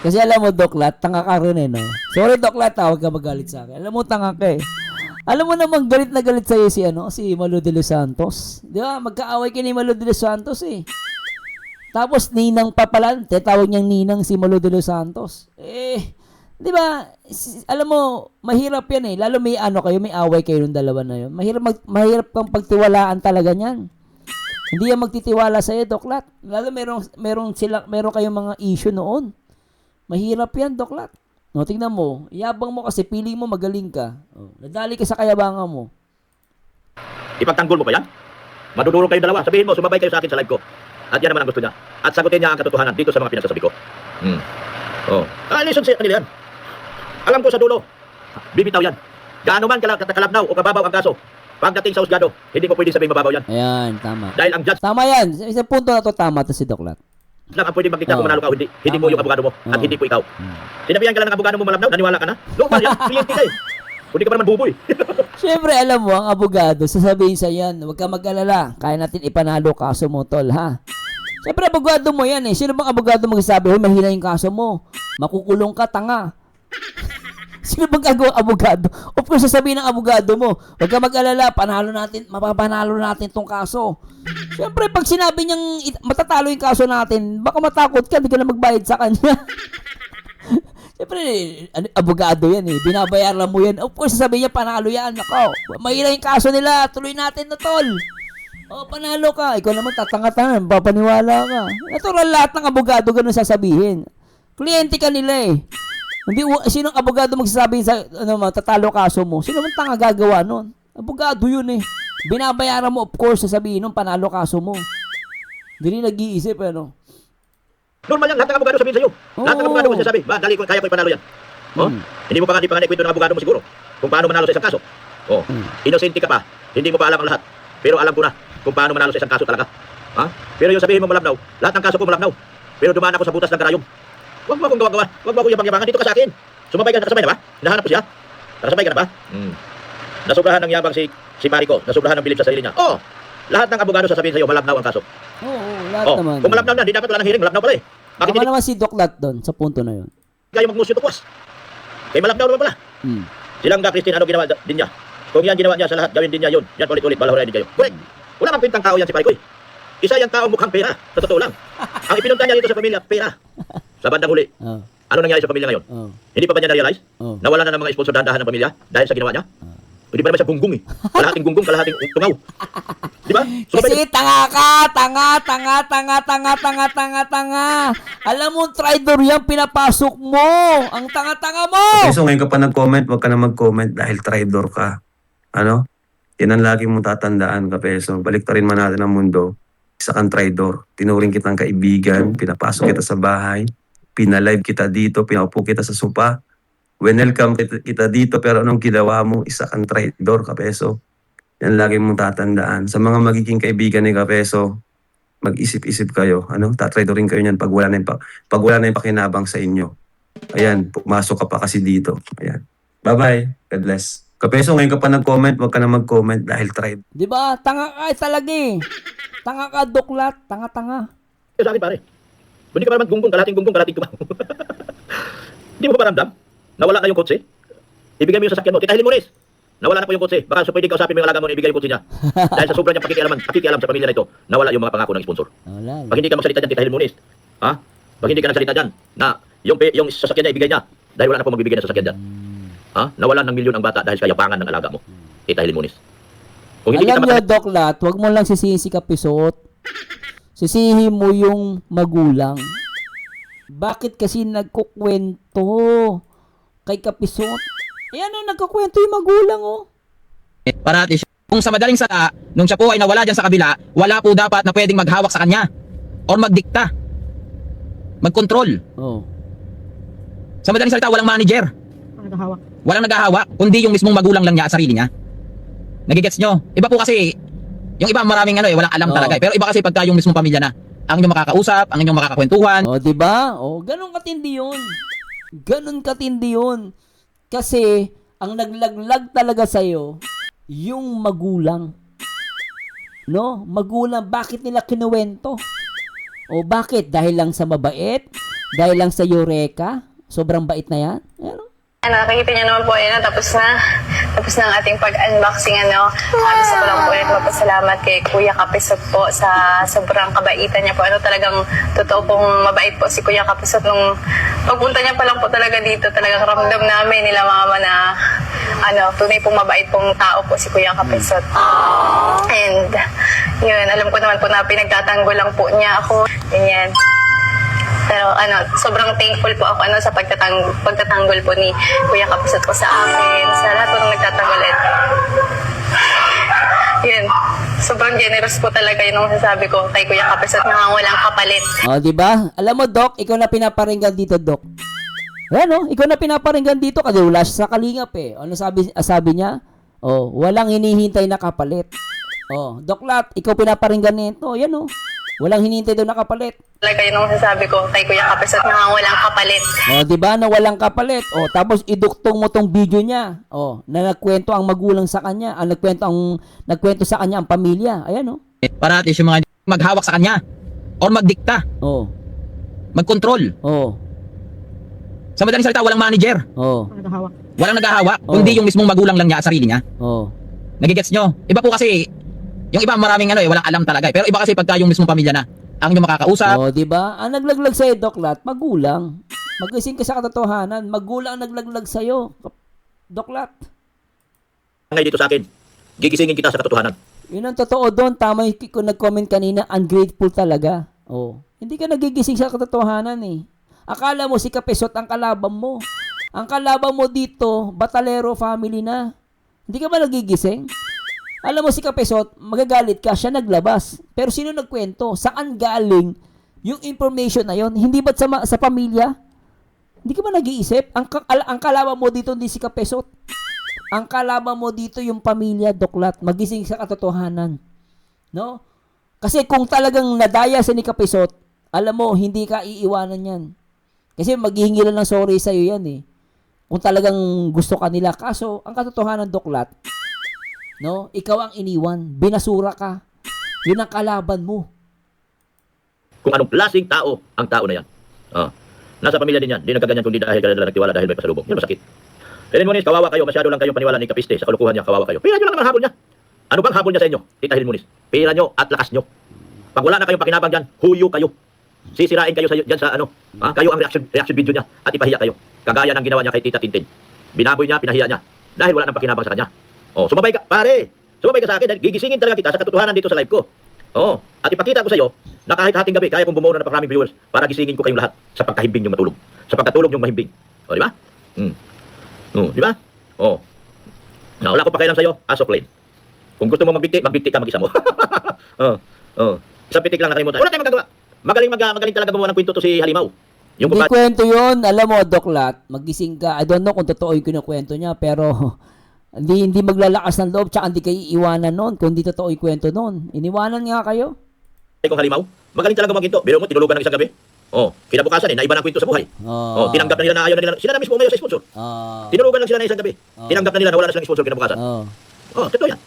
Kasi alam mo, Doklat, tanga ka rin eh, no? Sorry, Doklat, huwag ka magalit sa akin. Alam mo, tanga ka eh. Alam mo naman, galit na galit sa'yo si Malo de los Santos. Di ba? Magkaaway ka ni Malo de los Santos eh. Tapos, ninang pa pala, tawag niyang ninang si Malo de los Santos. Di ba? Alam mo, mahirap yan eh. Lalo may may away kayo ng dalawa na yun. Mahirap kang pagtiwalaan talaga niyan. Hindi yan magtitiwala sa'yo, Doklat. Lalo meron kayong mga issue noon. Mahirap yan, Doklat. No, tingnan mo. Iyabang mo kasi piling mo magaling ka. Nadali ka sa kayabangan mo. Ipagtanggol mo pa yan? Madudurog kayong dalawa. Sabihin mo, sumabay kayo sa akin sa live ko. At yan naman ang gusto niya. At sagutin niya ang katotohanan dito sa mga pinagsasabi ko. Listen sa kanila yan. Alam ko sa dulo, bibitaw yan. Gaano man kalabnaw o kababaw ang kaso, pagdating sa husgado, hindi ko pwede sabihin mababaw yan. Ayan, tama. Dahil ang judge Tama yan. Sa isang punto na to, tama to si Doklat. lang ang pwede magdikta kung manalo ka o hindi. Hindi mo yung abogado mo at hindi po ikaw. Sinabihan ka lang ng abogado mo malabnaw, naniwala ka na? Normal yan, kliyente ka eh. Hindi ka pa naman buboy. Siyempre, alam mo, ang abogado, sasabihin sa yan, huwag ka mag-alala, kaya natin ipanalo kaso mo, tol, ha? Siyempre, abogado mo yan eh. Sino bang abogado magsasabi, mahina yung kaso mo? Makukulong ka, tanga. Sino bang gagawang abogado? Of course, sasabihin ng abogado mo, huwag ka mag-alala, mapapanalo natin tong kaso. Siyempre, pag sinabi niyang matatalo yung kaso natin, baka matakot ka, hindi ka na magbayad sa kanya. Siyempre, abogado yan eh. Binabayaran mo yan. Of course, sasabihin niya, panalo yan. Ako, mahina yung kaso nila. Tuloy natin na, tol. Panalo ka. Ikaw naman tatanga-tanga. Papaniwala ka. Natural lahat ng abogado ganun sasabihin. Kliyente ka nila eh. Hindi, sinong abogado magsasabi sa tatalo kaso mo? Sino man tanga gagawa nun? Abogado yun eh. Binabayaran mo, of course, sasabihin nung panalo kaso mo. Hindi rin nag-iisip, ano? Normal yan, lahat ng abogado sabihin sa'yo. Lahat ng abogado mo sasabi, ba, dali ko, kaya ko ipanalo yan. Oh? Hindi mo pa nga ikwento ng abogado mo siguro kung paano manalo sa isang kaso. Oh, inosente ka pa, hindi mo pa alam ang lahat. Pero alam ko na kung paano manalo sa isang kaso talaga. Ha? Pero yung sabihin mo malabnaw, lahat ng kaso ko malabnaw. Pero dumaan ako sa butas ng karayom. Huwag mo akong gawa-gawa, huwag mo akong yabang-yabangan, dito ka sa akin. Sumabay ka, nakasabay na ba? Hinahanap ko siya? Nakasabay ka na ba? Nasobrahan ng yabang si Marico, nasobrahan ng bilib sa sarili niya. Oh, lahat ng abogado sasabihin sa'yo, malabnaw ang kaso. Oo, lahat Oh, naman. kung malabnaw na, di dapat wala ng hearing, malabnaw pala eh. Bakit Tama hindi naman si Doc Lat doon, sa punto na yun. kayo mag-musyo tukwas? Kaya malabnaw naman pala. Silang Christine, ano ginawa din niya? Kung yan ginawa niya sa lahat, gawin din niya yun. Yan ulit-ulit, balahurin din kayo. Correct. Wala kang pintang tao yan si Paricoy. Isa yung tao mukhang pera. Sa totoo lang. Ang ipinunta niya dito sa pamilya, pera. Sa bandang huli. Ano nangyari sa pamilya ngayon? Hindi pa ba niya na-realize? Nawala na ng mga sponsor dahan ng pamilya dahil sa ginawa niya? Hindi pa naman siya gunggong eh. Kalahating gunggong, kalahating tungaw. Di ba? Kasi tanga ka, tanga. Alam mo, traitor yan, pinapasok mo. Ang tanga-tanga mo. Okay, so ngayon ka pa nag-comment, wag ka na mag-comment dahil traitor ka. Ano? Yan ang lagi mong tatandaan, Kapeso. Balik rin man natin ang mundo. Isa kang traitor. Tinuring kitang kaibigan, pinapasok kita sa bahay, pinalive kita dito, pinaupo kita sa sopa. Welcome kita dito, pero anong ginawa mo? Isa kang traitor, Kapeso. Yan lagi mong tatandaan. Sa mga magiging kaibigan ni Kapeso, mag-isip-isip kayo. Ano? Tatraidorin kayo niyan pag wala na yung pakinabang sa inyo. Ayan, pumasok ka pa kasi dito. Ayan. Bye-bye. God bless. Kapeso, ngayon ka pa nag-comment, wag ka na mag-comment dahil traitor. Di ba? Tanga ka talaga eh. Tanga ka, Doc Lat. Tanga-tanga. Sa akin pare. Hindi ka pa naman gunggong, kalahating tumaw. Hindi mo pa ramdam? Nawala na yung kotse? Ibigay mo yung sasakyan mo. Tita Hilmones, nawala na po yung kotse. Baka so pwede kausapin mo yung alaga mo na ibigay yung kotse niya. Dahil sa sobrang niyang pakikialam sa pamilya na ito, nawala yung mga pangako ng sponsor. Wala. Pag hindi ka magsalita dyan, Tita Hilmones, ha? Pag hindi ka nagsalita dyan, na yung sasakyan niya ibigay niya, dahil wala na po magbibigay ng sasakyan dyan. Ha? Nawalan ng milyon ang bata dahil sa kayabangan ng alaga mo, Tita Hilmones. Kung hindi Alam kita niyo, Doc Lat, wag mo lang sisihin si Kapisot. Sisihin mo yung magulang. Bakit kasi nagkukwento kay Kapisot? Eh ano, nagkukwento yung magulang, oh. Parati siya. Kung sa madaling sala, nung siya po ay nawala dyan sa kabila, wala po dapat na pwedeng maghawak sa kanya or magdikta, magkontrol. Oh. Sa madaling salita, walang manager. Walang naghahawak, kundi yung mismong magulang lang niya at sarili niya. Nagigets nyo? Iba po kasi, yung iba maraming walang alam talaga. Pero iba kasi pagka yung mismong pamilya na, ang inyong makakausap, ang inyong makakakwentuhan. Oh, 'di ba? Oh, ganun katindi 'yun. Ganun katindi 'yun. Kasi ang naglaglag talaga sa iyo yung magulang. No? Magulang, bakit nila kinuwento? O bakit? Dahil lang sa mabait? Dahil lang sa Eureka? Sobrang bait na 'yan? Ano? Nakikita niyo naman po, tapos na ang ating pag-unboxing, gusto ko lang po ulit magpasalamat kay Kuya Kapisot po sa sobrang kabaitan niya po. Talagang totoo pong mabait po si Kuya Kapisot. Nung pagpunta niya pa lang po talaga dito, talagang ramdam namin nila mama na, tunay pong mabait pong tao po si Kuya Kapisot. And, yun, alam ko naman po na pinagtatanggol lang po niya ako. Ganyan. Pero sobrang thankful po ako sa pagtatanggol po ni Kuya Kapisot po sa akin, sa lahat po ng nagtatanggol. Yun, sobrang generous po talaga yun ang sasabi ko kay Kuya Kapisot na walang kapalit. O, di ba? Alam mo, Doc, ikaw na pinaparinggan dito, Doc. Ano? Ikaw na pinaparinggan dito kasi wala siya sa kalingap eh. Ano sabi niya? Oh, walang hinihintay na kapalit. Oh, Doc Lat, ikaw pinaparinggan nito. Yan oh. Walang hinihintay daw na kapalit. Talaga yun ang sasabi ko kay Kuya Kapisot na walang kapalit. Oh, 'di ba? Na walang kapalit. Oh, tapos iduktong mo tong video niya. Oh, na nagkwento ang magulang sa kanya, ang nagkwento sa kanya ang pamilya. Ayan oh. Parati yung mga maghawak sa kanya or magdikta, Oh. magkontrol. Oh. Sa madaling salita, walang manager. Oh. Walang naghahawak, kundi yung mismong magulang lang niya at sarili niya. Oh. Nagigets nyo? Iba po kasi, yung iba maraming walang alam talaga. Pero iba kasi pagka yung mismong pamilya na, ang inyong makakausap. Oh, 'di ba? Ang naglaglag sa iyo, Doc Lat, magulang. Magising ka sa katotohanan, magulang ang naglaglag sa iyo, Doc Lat. Ngay dito sa akin, gigisingin kita sa katotohanan. Yun ang totoo doon. Tama yung nag-comment kanina, ungrateful talaga. Oh. Hindi ka nagigising sa katotohanan eh. Akala mo si Kapisot ang kalaban mo. Ang kalaban mo dito, Batalero family na. Hindi ka ba nagigising? Alam mo si Kapesot, magagalit ka, siya naglabas. Pero sino nagkwento? Saan galing yung information na yon? Hindi ba't sa pamilya? Hindi ka ba nag-iisip? Ang kalaban mo dito hindi si Kapesot. Ang kalaban mo dito yung pamilya, Doklat. Magising sa katotohanan. No? Kasi kung talagang nadaya si ni Kapesot, alam mo, hindi ka iiwanan yan. Kasi maghihingi lang ng sorry sa'yo yan eh. Kung talagang gusto ka nila. Kaso, ang katotohanan, Doklat, no? Ikaw ang iniwan. Binasura ka. Yun ang kalaban mo. Kung anong klaseng tao ang tao na yan. Nasa pamilya din yan. Di nagkaganyan kung di dahil ka nila nagtiwala dahil may pasalubong. Yun masakit. Helen Moniz, kawawa kayo. Masyado lang kayong paniwala ni Kapiste sa kalukuhan niya. Kawawa kayo. Pira nyo lang naman habol niya. Ano bang habol niya sa inyo? Tita Helen Moniz. Pira nyo at lakas nyo. Pag wala na kayong pakinabang dyan, huyo kayo. Sisirain kayo dyan sa ano. Kayo ang reaction video niya at ipahiya kayo. Kagaya ng ginawa niya kay Tita Tintin. Binaboy niya, pinahiya niya. Dahil wala nang pakinabang sa kanya. Sumabay ka, pare. Sumabay ka sa akin dahil gigisingin talaga kita sa katotohanan dito sa live ko. At ipakita ko sa iyo na kahit hating gabi, kaya kong bumuo na napakaraming viewers para gisingin ko kayong lahat sa pagkahimbing yung matulog. Sa pagkatulog yung mahimbing. Di ba? Di ba? Wala ko pakialam sa iyo, as of late. Kung gusto mo magbigti ka mag-isa mo. Isang pitik lang nakalimutan. Wala tayong magagawa. Magaling talaga gumawa ng kwento to si Halimaw. Yung Hindi kumpa- kwento yun. Alam mo, Doklat, magising ka. I don't know kung totoo yung kinukwento niya, pero hindi maglalakas ng loob, tsaka hindi kayo iiwanan nun kung hindi totoo yung kwento nun. Iniwanan nga kayo. kung Halimaw, magaling talaga maginto. Biro mo, tinulugan ng isang gabi. Kinabukasan naiba ng kwento sa buhay. Tinanggap na nila na ayaw na nila. Sila na mismo ngayon sa sponsor. Tinulugan lang sila na isang gabi. Tinanggap na nila na wala na silang sponsor kinabukasan. Totoo yan.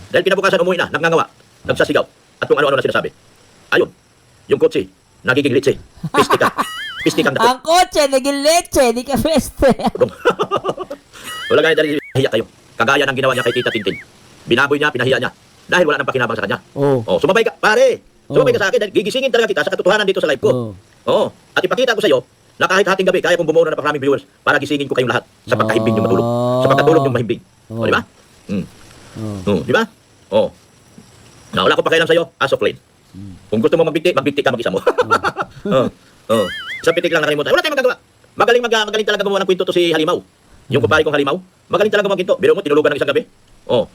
Dahil kinabukasan umuwi na, nagngangawa, nagsasigaw, at kung ano-ano na sinasabi. Ayun, yung kotse, nagiging litse. Pistika. Pistikang dako. Ang kotse, naging leche, di ka feste. Wala ganyan dahil hiya kayo. Kagaya ng ginawa niya kay Tita Tintin. Binaboy niya, pinahiya niya. Dahil wala nang pakinabang sa kanya. Sumabay ka, pare. Sumabay ka sa akin dahil gigisingin talaga kita sa katotohanan dito sa live ko. At ipakita ko sa iyo na kahit hating gabi, kaya kong bumuo na napakaraming viewers para gisingin ko kayong lahat sa pagkahimbing yung matulog. Sa pagkatulog yung mahimbing. Di ba? Di ba? Wala ko pakialam sa iyo, as of late. Kung gusto mo magbigti ka mag-isa mo. Sa pitik lang nakalimutan. Wala tayong magagawa. Magaling talaga gumawa ng kwento to si Halimaw. Yung kumpare kong Halimaw, magaling talaga maginto. Biro mo, tinulugan ng isang gabi.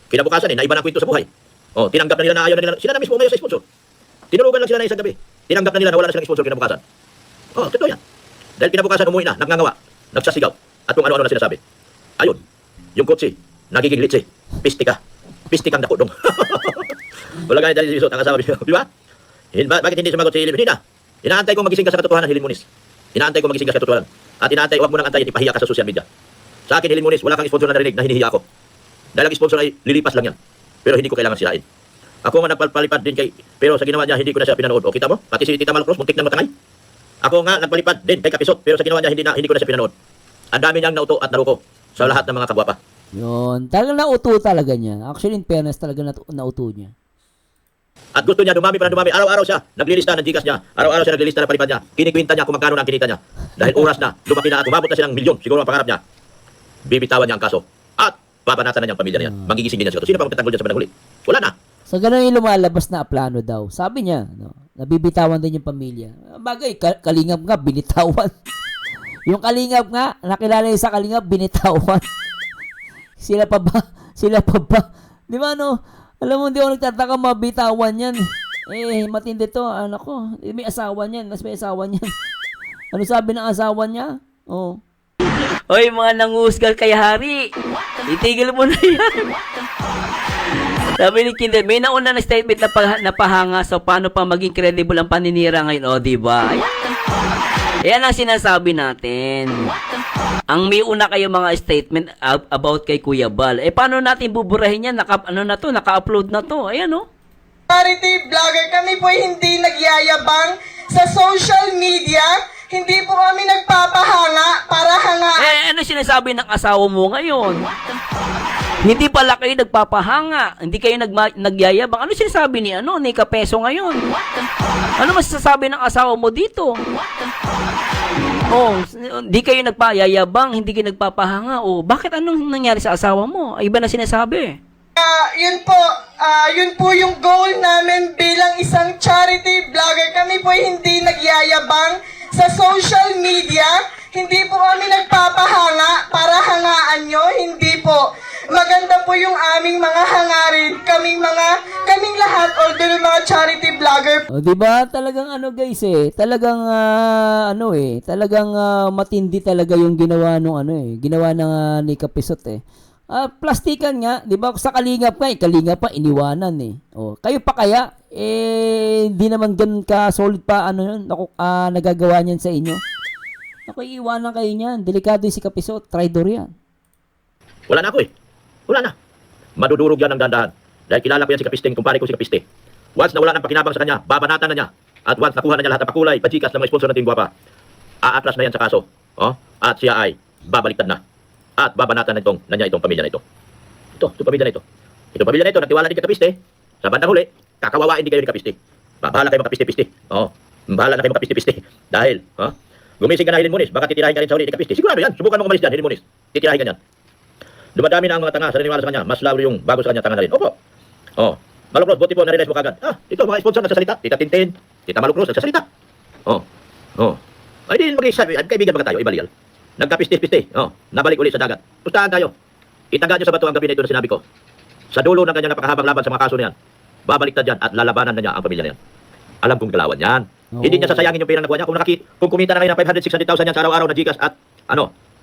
Kinabukasan naiba ng kwento sa buhay. Tinanggap na nila na ayaw na nila. Sila na mismo ngayon sa sponsor. Tinulugan lang sila na isang gabi. Tinanggap na nila na wala na silang sponsor kinabukasan. Totoo yan. Dahil kinabukasan umuwi na, nagngangawa, nagsasigaw, at kung ano-ano na sinasabi. Ayun, yung kotse, nagiging litse. Pistikang dako dong. Wala ganyan dahil si Bisot, ang asawa niyo. Di ba? Bakit hindi sumagot si Hilin? Hindi na. Inaantay ko magising ka sa katotohanan, Hilin Moniz. Inaantay ko magising ka sa katotohanan. At inaantay, huwag mo nang antayin, ipahiya ka sa social media. Sa akin, Hilin Moniz, wala kang sponsor na narinig na hinihiya ako. Dahil ang sponsor ay lilipas lang yan. Pero hindi ko kailangan sirain. Ako nga nagpalipad din pero sa ginawa niya, hindi ko na siya pinanood. Kita mo? Pati si Tita Malcros, muntik na matangay. Ako nga nagpalipad din kay Kapisot, pero sa ginawa niya, hindi ko na siya pinanood. Ang dami niyang nauto at naruko sa lahat ng mga kabwapa. Yun. Talagang nauto talaga niya. Actually, in fairness, talaga nauto niya. At gusto niya, dumami pa na dumami. Araw-araw siya, naglilista ng Gcash niya. Araw-araw siya naglilista ng palipad niya. Kinikwinta niya kung magkano na ang kinita niya. Dahil oras na, lumaki na at umabot na siya ng milyon. Siguro ang pangarap niya. Bibitawan niya ang kaso. At babanatan na niya ang pamilya niya. Magigising din niya siya. Sino pa magtatanggol dyan sa bandang huli? Wala na. So, ganun yung lumalabas na plano daw. Sabi niya, nabibitawan din yung pamilya. Bagay, Kalingap nga, binitawan. Yung Kalingap nga, nakilala yung sa Kalingap, binitawan. Sila pa ba? Di ba, alam mo, hindi ako nagtataka mabitawan yan. Matindi to, anak ko. May asawa niyan, mas may asawa niyan. Ano sabi ng asawa niya? Hoy, mga nanguhusgal kay Hari. Itigil mo na yan. Sabi ni Kinder, may nauna na statement na pahanga, so paano pa maging credible ang paninira ngayon? Diba? Ayan ang sinasabi natin. Ang may una kayo mga statement about kay Kuya Bal. Paano natin buburahin yan? Naka-upload na to. Ayan, Charity vlogger, kami po hindi nagyayabang sa social media. Hindi po kami nagpapahanga para hangaan. Ano sinasabi ng asawa mo ngayon? Hindi pala kayo nagpapahanga. Hindi kayo nagyayabang. Ano sinasabi ni Kapeso ngayon? Ano masasabi ng asawa mo dito? Hindi kayo nagpayayabang, hindi kayo nagpapahanga. Bakit anong nangyari sa asawa mo? Iba na sinasabi. Yun po yung goal namin bilang isang charity vlogger. Kami po hindi nagyayabang sa social media. Hindi po kami nagpapahanga para hangaan nyo. Hindi po. Maganda po yung aming mga hangarin, kaming lahat, although mga charity vlogger O, di ba? Talagang ano guys talagang talagang matindi talaga yung ginawa nung ginawa ng ni Kapisot plastikan nga, di ba? Sa Kalingap nga, Kalingap pa iniwanan O, kayo pa kaya hindi naman ganun ka solid pa nagagawa niyan sa inyo. Ako iiwanan kayo niyan. Delikado yung si Kapisot, traitor yan. Wala na ako eh. Wala na. Madudurog yan ng dandahan. Dahil kilala ko yan si Kapiste, kumpare ko si Kapiste. Once na wala ng pakinabang sa kanya, babanatan na niya. At once nakuha na niya lahat ng pakulay, pajikas ng mga sponsor ng Team Guapa, aatras na yan sa kaso. At siya ay babaliktad na. At babanatan na niya itong pamilya na ito. Itong pamilya na ito. Itong pamilya na ito, nagtiwala din kay Kapiste. Sa bandang huli, kakawawain din kayo ni Kapiste. Bahala kayo makapiste-piste. Bahala na kayo makapiste-piste. Dahil, gumising ka na, Helen Moniz, baka titirahin ka rin sa uli ni Kapiste. Sigurado yan, subukan mo umalis dyan, Helen Moniz. Titirahin ka niyan. Dumadami na ang mga tanga sa naniwala sa kanya, mas lalo yung bago sa kanya, tanga na rin. Opo. Malukros, buti po, na-realize mo kagad. Ito, mga sponsor nagsasalita. Tita Tintin, Tita Malukros, nagsasalita. Ay, di mag-isabi, kaibigan mga tayo, ibalial. Nagkapiste-piste, nabalik ulit sa dagat. Pustahan tayo. Itaga nyo sa bato ang gabi na ito na sinabi ko. Sa dulo ng kanyang napakahabang laban sa mga kaso na yan, babaliktad yan at lalabanan na niya ang pamilya na yan. Alam kong galawan yan. Hindi niya sasayangin yung pera na nakuha niya. Kung kumita na ngayon ng 500-600,000 yan sa araw-araw na Gcash at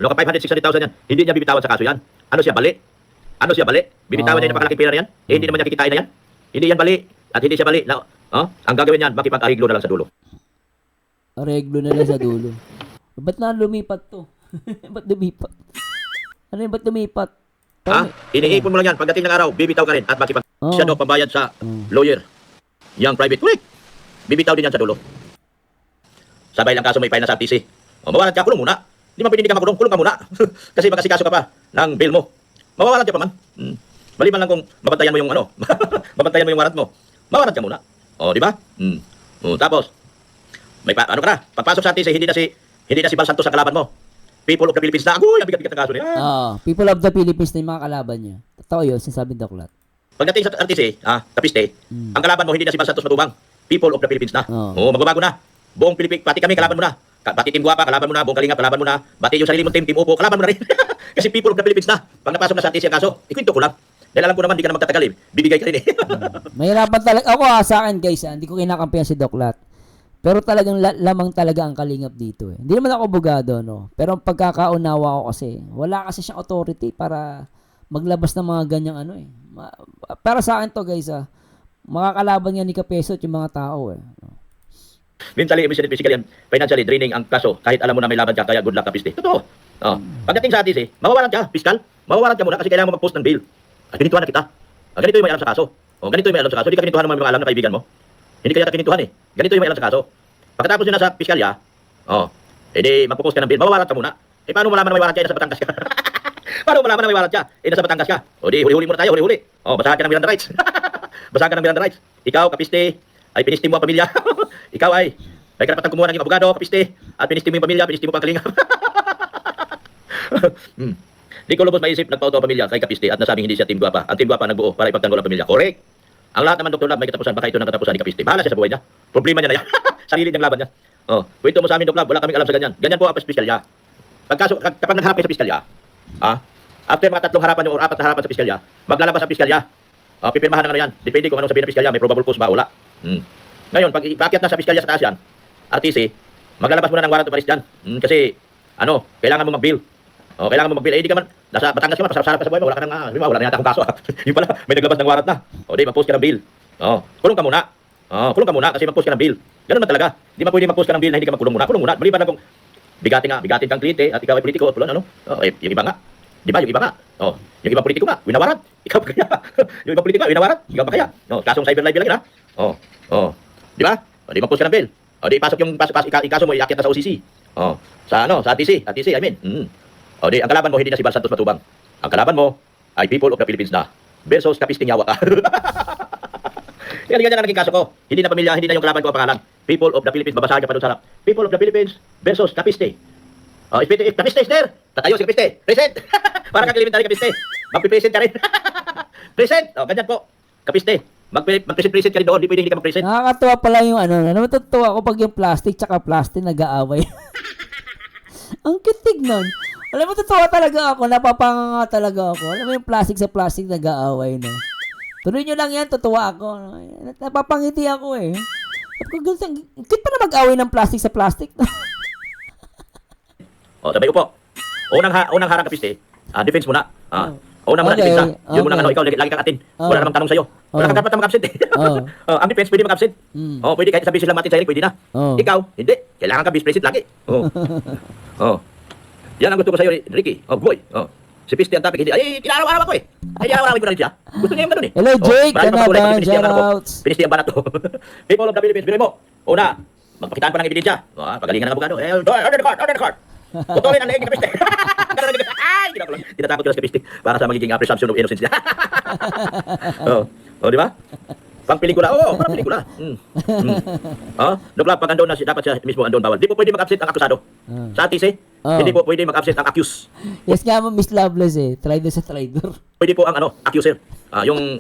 500-600,000 yan, hindi niya bibitawan sa kaso yan. Ano siya, bali? Bibitawan niya yung napakalaking pera na yan? Hindi naman niya kikitain na yan? Hindi yan bali. At hindi siya bali. Ang gagawin yan, makipag-ariglo na lang sa dulo. Areglo na lang sa dulo. Ba't na lumipat to? Ba't lumipat? Ano yung ba't lumipat? Iniipon mo lang yan. Pagdating ng araw, bibitaw ka rin at makipag siya daw pambayad sa lawyer. Yang private. Correct. Bibitaw din yan sa dulo. Sabay lang kaso may fine na sa RTC. Mawalan ka, kulong muna. Hindi man pwede hindi ka makulong, kulong ka muna. Kasi makasikaso ka pa ng bill mo. Mawawalan ka pa man. Maliban lang kung mabantayan mo yung mabantayan mo yung warrant mo. Mawalan ka muna. Di ba? Tapos, may ka na. Pagpasok sa RTC, hindi na si Bal Santos ang kalaban mo. People of the Philippines na, agoy, ang bigat-bigat ng kaso niya. People of the Philippines na yung mga kalaban niya. Totoo yun, sinasabi ng Doklat. Pagdating sa RTC, Kapiste, ang kalaban mo hindi na si Bal Santos Matubang. People of the Philippines na. Magbabago na. Buong Pilipinas, pati kami, kalaban mo na. Pati Team Guapa, kalaban mo na. Buong Kalingap, kalaban mo na. Pati yung sarili mong team Upo, kalaban mo na rin. Kasi people of the Philippines na. Pag napasok na sa RTC ang kaso, ikwento ko lang. Dahil alam ko naman, di ka na magtatagal bibigay ka rin Mahirapan talaga. Ako sa akin guys, hindi ko kinakampihan si Doklat. Pero talagang lamang talaga ang Kalingap dito Hindi naman ako abogado, no? Pero ang pagkakaunawa ko kasi, wala kasi siyang authority para maglabas ng mga ganyang para sa akin to guys, makakalaban nga ni Kapesot yung mga tao Mentally, emotionally, physically, and financially draining ang kaso kahit alam mo na may laban ka, kaya good luck Kapiste. Totoo. Pagdating sa RTC, mawawalan ka, fiscal. Mawawalan ka muna kasi kailangan mo mag-post ng bill. Kinituhan na kita. Ganito yung may alam sa kaso. Ganito yung may alam sa kaso. Hindi ka kinituhan ng mga alam na kaibigan mo. Hindi ka yata kinituhan Ganito yung may alam sa kaso. Pagkatapos yun nasa piskalya, edi magpo-post ka ng bill, mawawalan ka muna. Paano malaman na may warrant ka, nasa Batangas ka? Paano malaman na may warrant ka, nasa Batangas ka? Di, huli-huli muna tayo, huli-huli. Basahan ka ng Miranda Rights. Basahan ka ng Miranda Rights. Ikaw, Kapiste, ay pinistim mo ang pamilya. Ikaw ay karapatang kumuha ng abogado, Kapiste, at pinistim mo yung pamilya, pinistim mo pang Kalingap. Di ko lubos maisip, nagpauto ang pamilya kay Kapiste at nasabing hindi siya Team Guapa. Ang Team Guapa nagbuo para ipagtanggol ang pamilya. Correct. Ang lahat naman, Dr. Lab, may katapusan. Baka ito ng katapusan ni Kapiste. Bahala siya sa buhay niya. Problema niya na yan. Sarili niyang laban niya. Kwento mo sa amin, Dr. Lab, wala kaming alam sa ganyan. Ganyan po ang piskalya. Kapag nagharap kayo sa piskalya, after mga 3 harapan nyo or 4 na harapan sa piskalya, maglalabas ang piskalya. Pipirmahan na yan. Depende kung anong sabihin ng piskalya, may probable cause ba o wala. Ngayon, pag ipaakyat na sa piskalya sa taas yan, RTC, maglalabas muna ng warrant of arrest dyan. Kasi, kailangan mo mag-bill. Kailangan mo mag-bill. Hindi ka man, nasa Batangas ka man, pasarap ka sa buhay mo, wala ka nang, wala na yata akong kaso. Yung pala, may naglabas ng warrant na. Di, mag-post ka ng bill. Kulong ka muna. Kulong ka muna kasi mag-post ka ng bill. Ganun man talaga. Di ba pwede mag-post ka ng bill na hindi ka magkulong muna. Kulong muna. Maliban na kung bigatin kang kliyente at ikaw ay politiko, yung iba nga. Di ba? Yung iba nga. Yung ibang politiko nga, winawaran. Ikaw pa kaya. Yung ibang politiko nga, winawaran. Ikaw pa kaya. Kasong cyber libel lang yun Di ba? Di mag-post ka ng bill. Di pasok yung ikaso mo, iakyat na sa OCC. Sa RTC, I mean. Di, ang kalaban mo hindi na si Bal Santos Matubang. Ang kalaban mo ay people of the Philippines na versus Kapisting Yawa ka. Yan ang naging kaso ko. Hindi na pamilya, hindi na yung kalaban ko ang pangalan. People of the Philippines, babasahin ka pa doon sa harap. People of the Philippines versus Kapiste. If Kapiste is there, tatayo si Kapiste. Present! Para kang elementary Kapiste. Magpipresent ka rin. Present! Ganyan po. Kapiste. Magpresent ka rin doon. Di pwede hindi ka magpresent. Nakakatuwa pala yung natutuwa ko pag yung plastic tsaka plastic nag-aaway. Ang kitig nun. Alam mo, totoo talaga ako. Napapanga talaga ako. Alam mo yung plastic sa plastic nag-aaway, no? Tuloy nyo lang yan, totoo ako. Napapangiti ako eh. Kit pa na mag-away ng plastic sa plastic. O, sabay upo. Unang harang kapiste, defense muna. Unang muna Okay, defense. Yun muna okay. ikaw, lagi kang atin. Wala namang tanong sa'yo. Wala kang karapatan mag-absent eh. Ang defense, pwede mag-absent. Pwede kahit sabihin sila Martin sa pwede na. Ikaw, hindi. Kailangan ka vice president lagi. Yan ang gusto ko sa'yo, Ricky. Boy. Si Piste ang topic, hindi. Ay, tinaraw-araw ako eh. Ay, tinaraw-araw ko na rin siya. Gusto niya yung ganun eh. Hello, Jake. Marami Ano pang patuloy ba? kung Piste ang banat ko. Shoutouts. Piste ang banat ko. People of the Philippines, bilhin mo. Una, magpakitaan pa ng ebidensya. Pagalingan ng abogado. Order the court. Putulin ang leeg ni Kapiste. Ay, tinatakot ko na si Kapiste para sa magiging presumption of innocence niya. Di ba? Pang pelikula. Parang pelikula. Doklap, pag andun na dapat siya mismo andun bawal. Di po pwede mag-absent ang akusado. Sa atis hindi po pwede mag-absent ang accused. Yes nga mo, Miss Loveless eh. Traitor sa traitor. Pwede po ang accuser. Yung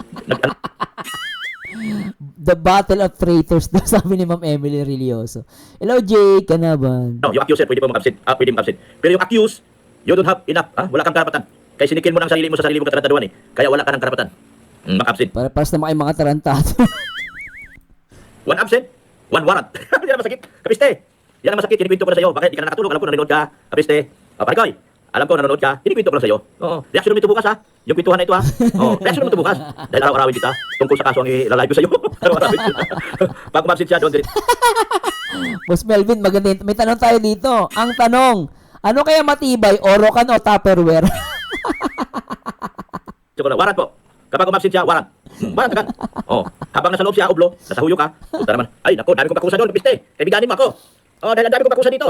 The Battle of Traitors daw, sabi ni Ma'am Emily Relioso. Hello, Jake. Kanaban. yung accuser pwede po mag-absent. Pwede mag-absent. Pero yung accused, you don't have enough. Wala kang karapatan. Kaya sinikin mo ng sarili mo sa sarili mo katarantaduhan eh. Kaya wala ka ng karapatan. Mag-absent. Para sa mga tarantado. One absent, one warrant. Yan ang masakit. Kapiste, yan ang masakit. Kinikwento ko na sa'yo. Bakit? Di ka na nakatulog. Alam ko na nanonood ka. Kapiste. Parikoy, alam ko na nanonood ka. Kinikwento ko na sa'yo. Reaksyon mo ito bukas ha. Yung kwentuhan na ito ha. Reaksyon mo ito bukas. Dahil araw-arawin kita. Tungkol sa kaso ang ilalive ko sa'yo. Araw-arawin kita. Pag umabsent siya, don't Boss Melvin, maganda. May tanong tayo dito. Ang tanong, ano kaya matibay? Orokan o Tupperware? Warrant po. Kapag umabsent siya, warrant. Warrant agad. Habang nasa loob siya, ublo, nasa huyo ka. Punta naman. Ay, naku, dami kong pakusa doon, kapiste. Kaibiganin mo ako. Dahil ang dami kong pakusa dito.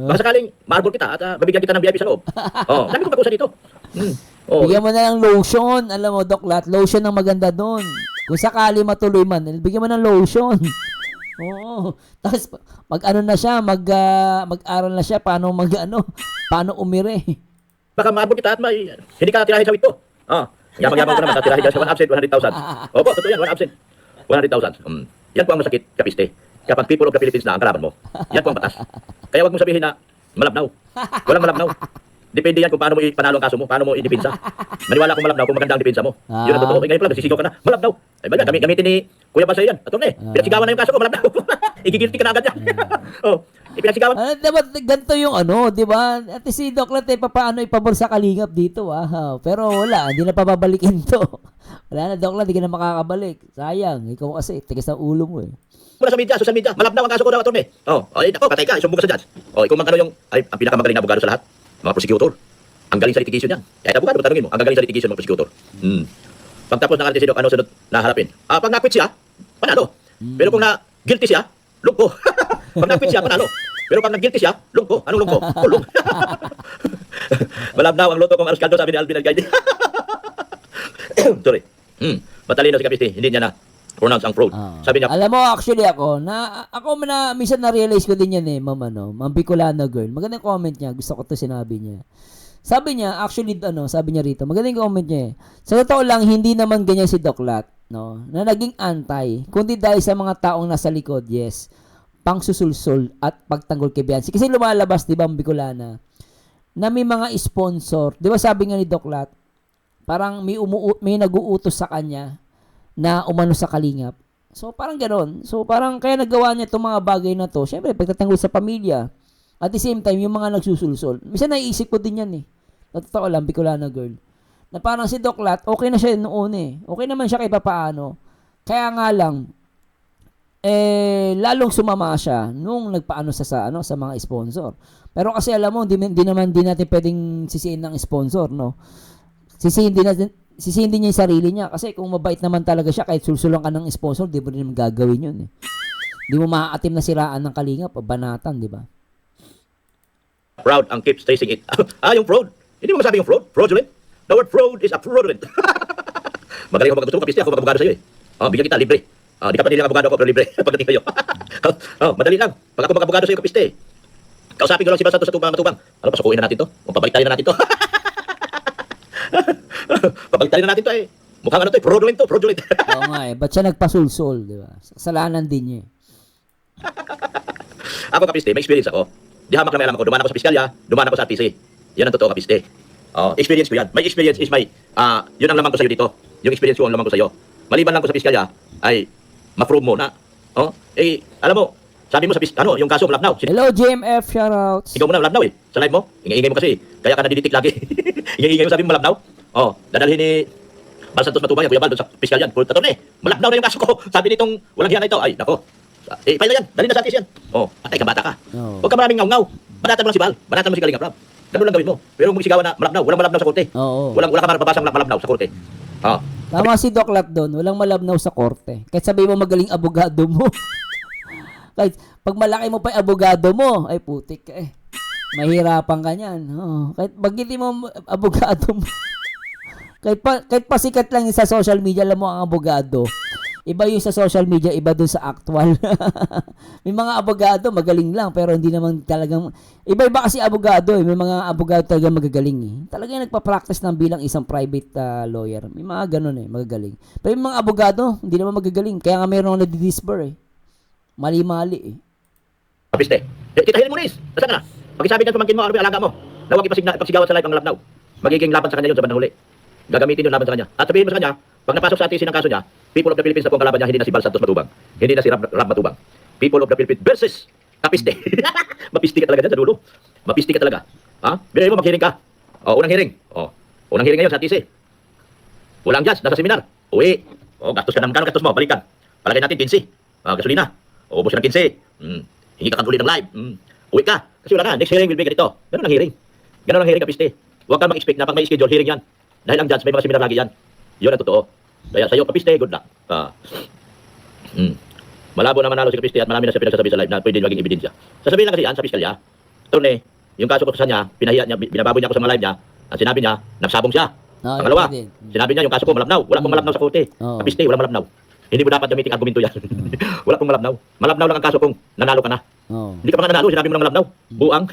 Baka sakaling marble kita at mabigyan kita ng VIP sa loob. Dami kong pakusa dito. Bigyan mo na ng lotion. Alam mo, Doklat, lotion ang maganda doon. Kung sakali matuloy man, bigyan mo ng lotion. Tapos mag-ano na siya, mag-aral na siya paano paano umire. Baka marble kita at hindi ka tirahin sa wito. Yabang-yabang ko naman, tatirahin dyan sa 1 absent, 100,000. Opo, totoo yan, 1 absent, 100,000. Yan po ang masakit, kapiste. Kapag people of the Philippines na ang kalaban mo, yan po ang batas. Kaya wag mong sabihin na malabnaw. Walang malabnaw. Depende yan kung paano mo ipanalo ang kaso mo, paano mo idipinsa. Maniwala kung malabnaw, kung maganda ang dipinsa mo. Yun ang totoo. Ngayon pala, nagsisigaw ka na, malabnaw. Ay ba yan, gamitin ni Kuya Bansa yan. Attorney, pinagsigawan na yung kaso ko, malabnaw. Igigilty ka na agad yan. Pinagsigawan. Diba, ganito yung di ba? At si Doklat paano ipabor sa kalingap dito, pero wala, hindi na pababalikin to. Wala na, Doklat, hindi ka na makakabalik. Sayang, ikaw kasi, tigas ang ulo mo eh. Mula sa media, social media, malabnaw ang kaso ko daw, attorney. Ako, patay ka, isumbong ka sa judge. Ikaw ang ang pinakamagaling na abogado sa lahat. Mga prosecutor. Ang galing sa litigation yan. Kahit abogado, tanongin mo, ang galing sa litigation ng prosecutor. Pagtapos ng antisidok, ano sunod na harapin? Pag na-quit siya, panalo. Pero kung na-guilty siya, lungko. Pag na-quit siya, panalo. Pero pag nag-guilty siya, lungko. Anong lungko? Kulong. Malabnaw ang loto kong arskado, sabi ni Alvin Algaide. Sorry. Matalino si Kapiste, hindi niya na pronounce ang fraud. Sabi niya, alam mo, actually ako minsan na-realize ko din yan Ma'am Bicolana girl. Magandang comment niya. Gusto ko to sinabi niya. Sabi niya, actually, sabi niya rito, magandang comment niya eh. Sa totoo lang, hindi naman ganyan si Doklat, na naging anti, kundi dahil sa mga taong nasa likod, yes, pangsusulsol at pagtanggol kay Biansi. Kasi lumalabas, di ba, Ma'am Bicolana, na may mga sponsor. Di ba sabi nga ni Doklat, parang may nag-uutos sa kanya na umano sa kalingap. So, parang gano'n. So, parang kaya nagawa niya itong mga bagay na to. Siyempre, pagtatanggol sa pamilya. At the same time, yung mga nagsusulsol. Minsan naiisip ko din yan eh. Totoo lang, Bicolana girl. Na parang si Doklat, okay na siya noon eh. Okay naman siya kahit papaano. Kaya nga lang, lalong sumama siya nung nagpaano sa mga sponsor. Pero kasi alam mo, di natin pwedeng sisihin ng sponsor, no? Sisihin din niya yung sarili niya. Kasi kung mabait naman talaga siya, kahit sulsulang ka ng sponsor, di mo rin naman gagawin yun eh. Di mo maaatim na siraan ng kalingap, banatan, di ba? proud and keeps tracing it. Yung fraud. Hindi mo masabi yung fraud? Fraudulent? The word fraud is a fraudulent. Magaling ako magtutuwa, kapiste ako mag-abogado sa'yo eh. Bigyan kita libre. Di ka pa nilang abogado ako, pero libre. Pagdating sa'yo. Madali lang. Pag ako mag-abogado sa'yo, kapiste. Kausapin ko lang si Bas Santos sa tubang. Pasukuin na natin to. Pabaliktari na natin to. Pabaliktari na natin to eh. Mukhang ano to eh, fraudulent to, fraudulent. Oo nga eh. Ba't siya nagpasulsol, di ba? Kasalanan din niya eh. Ako kapiste, may experience ako. Di hamak na may alam ako. Dumaan ako sa piskalya, dumaan ako sa RTC. Yan ang totoo, kapiste. Oh, experience ko yan. My experience is yun ang lamang ko sa'yo dito. Yung experience ko ang lamang ko sa'yo. Maliban lang ko sa piskalya, ay ma-prove mo na. Oh, alam mo, sabi mo sa yung kaso malabnaw. Hello, GMF, shoutouts. Ikaw mo na malabnaw sa live mo. Ingay-ingay mo kasi. Kaya ka nadiditik lagi. Ingay-ingay mo sabi mo malabnaw. Oh, dadalhin ni Bal Santos Matubang yan, Kuya Bal, doon sa piskalyan. Puro tatone, malabnaw na yung kaso ko. Sabi nitong walang hiya na ito. Ay, nako. File na yan. Dali na sa atis yan. Oh, atay ka, bata ka. Huwag ka maraming ngaw-ngaw. Banatan mo lang si Bal. Banatan mo si Kalinga Prab. Ganun lang gawin mo. Pero kung sigawan na malabnaw, walang malabnaw sa korte. Wala ka mababasang malabnaw sa korte. Oh. Tama si Doc Lat doon, walang malabnaw sa korte. Kahit sabihin mo magaling abogado mo. Kahit pag malaki mo pa yung abogado mo, ay putik ka eh. Mahirapan ka niyan. Kahit bagitin mo abogado mo. kahit pa sikat lang yung sa social media, alam mo ang abogado. Iba yung sa social media, iba dun sa actual. May mga abogado magaling lang pero hindi naman talagang iba-iba kasi abogado eh. May mga abogado talaga magagaling eh. Talagang nagpa-practice ng bilang isang private lawyer. May mga ganun eh, magagaling. Pero yung mga abogado, hindi naman magagaling. Kaya nga mayroong nadi-disbar eh. Mali-mali eh. Kapiste. Titahin mo nis. Nasaan ka na? Pag-isabi ka pamangkin mo, ano yung alaga mo? Na huwag ipagsigawan sa live ang malabnaw. Magiging laban sa kanya yun sa bandang huli. Gagamitin yun laban sa kanya. At sabihin mo sa kanya, pag napasok sa atin ng kaso niya, people of the Philippines na po ang kalaban niya, hindi na si Bal Santos Matubang. Hindi na si Rab Matubang. People of the Philippines versus Kapiste. Mapiste ka talaga dyan sa dulo. Mapiste ka talaga. Ha? Binayin mo, mag-hearing ka. Unang hearing. Unang hearing ngayon sa TC. Walang judge, nasa seminar. Uwi. Gastos ka na, magkano gastos mo? Balikan. Palagay natin 15. Gasolina. Ubos ka ng 15. Hingi ka kang uli ng live. Uwi ka. Kasi wala ka. Next hearing will be ganito. Ganun ang hearing. Ganun ang hearing, Kapiste. Huwag ka mag-expect na pag may schedule, hearing yan. Dahil ang judge, may mga seminar lagi yan. Yun ang totoo. Kaya sa'yo, Kapiste, good luck. Malabo na manalo si Kapiste at marami na siya pinagsasabi sa live na pwede maging ebidensya. Sasabihin lang kasi yan sa piskalya. Turne, yung kaso ko sa kanya, pinahiya niya, binababoy niya ako sa mga live niya. Ang sinabi niya, nagsabong siya. Pangalawa, sinabi niya yung kaso ko malabnaw. Wala pong malabnaw sa korte. Kapiste, wala malabnaw. Hindi mo dapat gamitin argumento yan. Wala pong malabnaw. Malabnaw lang ang kaso kung nanalo ka na. Hindi ka pa nga nanalo, sinabi mo lang malabnaw. Buang.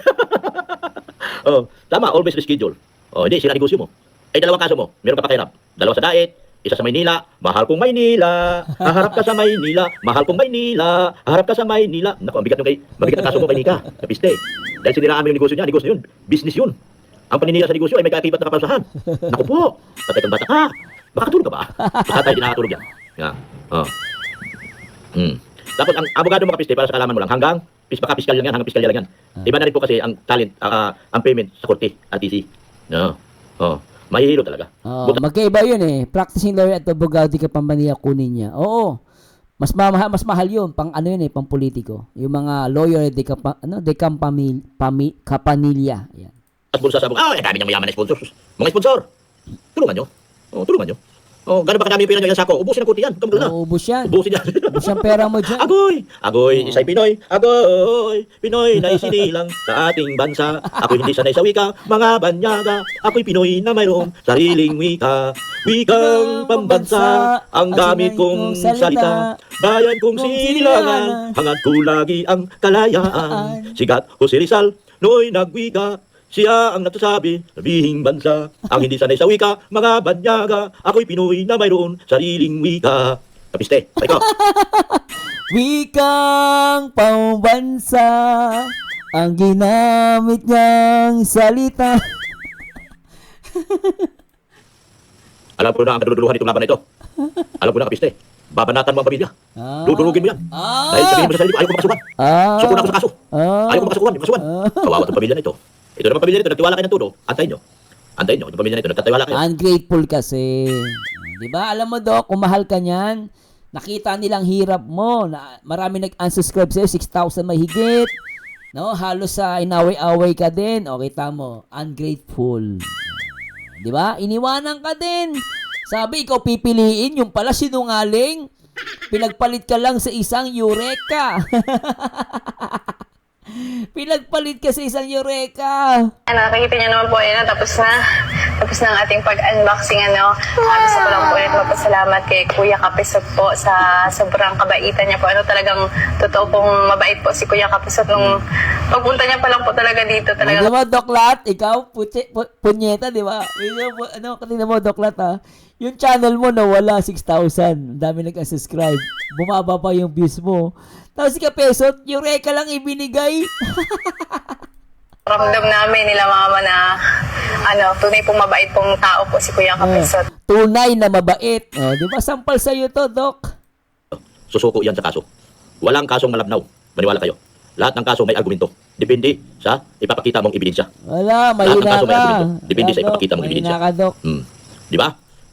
Tama, always reschedule. Hindi, sila negosyo mo. Dalawang kaso mo, meron ka pa kahirap. Dalawa sa Daet, isa sa Maynila, mahal kong Maynila, haharap ka sa Maynila, mahal kong Maynila, haharap ka sa Maynila. Naku, ang bigat ang kaso mo kay Nika, Kapiste. Dahil siniraan mo yung negosyo niya, negosyo yun, business yun. Ang paninira sa negosyo ay may kaakibat na kapausahan. Naku po, patay kang bata ka. Makatulog ka ba? Basta tayo di nakatulog yan. Tapos ang abogado mo, Kapiste, para sa kalaman mo lang, hanggang piskal lang yan, hanggang piskalya lang yan. Iba na rin po kasi ang talent, ang payment sa korte at TC. Mahihilo talaga. Magkaiba yun eh. Practicing lawyer at abogado di ka pambaniya kunin niya. Oo. Mas mahal yun. Pang ano yun eh, pang politiko. Yung mga lawyer de kapanilya. Yan. At bulsa sa abogado. Dami niyang mayaman na sponsor. Mga sponsor. Tulungan nyo. Tulungan nyo. Gano'n ba kadami yung pera nyo ilang sako? Ubusin ang kuti yan. Huwag na. Ubus yan. Ubusin yan. Ubus yung pera mo dyan. Agoy, isa'y Pinoy. Agoy, Pinoy na isinilang sa ating bansa. Ako'y hindi sanay sa wika, mga banyaga. Ako'y Pinoy na mayroong sariling wika. Wikang pambansa, ang gamit kong salita. Bayan kong sinilangan, hangad ko lagi ang kalayaan. Sigat Jose Rizal, no'y nagwika. Siya ang nagsasabi, sabihing bansa, ang hindi sanay sa wika, mga banyaga, ako'y Pinoy na mayroon sariling wika. Kapiste, ikaw. Wikang pambansa, ang ginamit niyang salita. Alam ko na ang kaduduluhan itong laban na ito. Alam ko na, Kapiste. Babanatan mo ang pamilya. Dudurugin mo yan. Dahil sabihin mo sa sarili ko, ayaw ko makasuhan. Suko na ako sa kaso. Ayaw ko makasuhan. Kawawa itong pamilya na ito. Ito naman pamilya nito, nagtiwala kayo ng todo. Antayin nyo. Itong pamilya nito, nagtatiwala kayo. Ungrateful kasi. Diba? Alam mo, Dok, kung mahal ka niyan, nakita nilang hirap mo. Marami nag-unsubscribe sa'yo, 6,000 mahigit. No? Halos sa inaway-away ka din. O, kita mo, ungrateful. Diba? Iniwanan ka din. Sabi, ikaw pipiliin, yung pala sinungaling. Pinagpalit ka lang sa isang Eureka. Pinagpalit ka sa isang Eureka. Nakikita niyo naman po, tapos na ang ating pag-unboxing. Gusto ko lang po ulit magpasalamat kay Kuya Kapisot po sa sobrang kabaitan niya po. Talagang totoo pong mabait po si Kuya Kapisot. Nung pagpunta niya pa lang po talaga dito. Tignan mo, Doklat, ikaw, punyeta, di ba? Tignan mo, Doklat, ha? Yung channel mo nawala 6,000. Ang dami nag-subscribe. Bumaba pa yung views mo. Tapos si Kapesot, Eureka lang ibinigay. Ramdam namin nila mama na tunay pong mabait pong tao po si Kuya Kapisot. Tunay na mabait. Di ba sampal sa'yo to, Doc? Susuko yan sa kaso. Walang kasong malabnaw. Maniwala kayo. Lahat ng kaso may argumento. Depende sa ipapakita mong ebidensya. Wala, Lahat ng mahina kaso may ka. argumento. Depende sa Doc, ipapakita mong ebidensya. mahina ka, Doc. Di ba?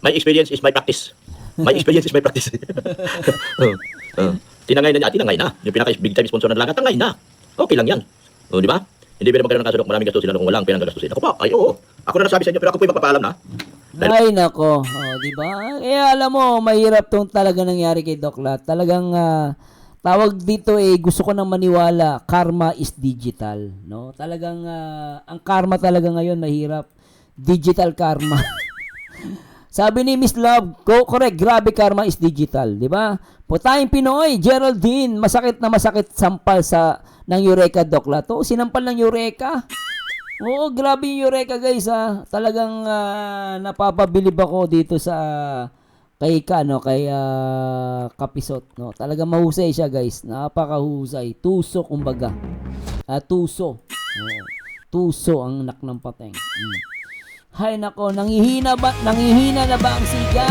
My experience is my practice. My experience is my practice. Tinangay na niya, tinangay na. Yung pinaka-big time sponsor ng laga, tangay na. Okay lang yan. Di ba? Hindi pwede magkaroon ng kaso, Doc. Maraming gastusin kung walang pinanggagastusin. Ako pa, ay oo. Ako na nasabi sa inyo, pero ako po yung magpapaalam na. Ay, nako. Di ba? Kaya alam mo, mahirap tong talaga nangyari kay Doc Lat. Talagang tawag dito gusto ko nang maniwala, karma is digital, no? Talagang ang karma talaga ngayon mahirap. Digital karma. Sabi ni Miss Love, correct, grabe karma is digital, di ba? Putayang Pinoy, Geraldine, masakit na masakit sampal ng Eureka, Doc Lat. Sinampal ng Eureka. Oo, grabe yung Eureka, guys, Talagang napapabilib ako dito sa kay Kapisot, no. Talagang mahusay siya, guys. Napakahusay. Tuso kumbaga. Tuso. Tuso ang anak ng pateng. Hay nako, nangihina na ba ang siga?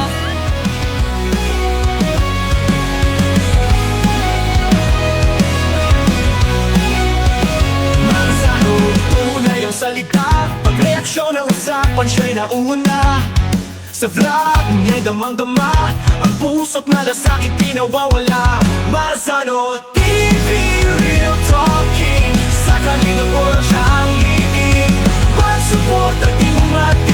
Tunay ang salita, pagreaksyon ng usapan siya'y nauna. Sa vlog niya'y damang-dama, ang puso't malasakit pinawawala. Marzano TV, real talking, sa kanila po lang siya ang liig. Mag-support at di mo mati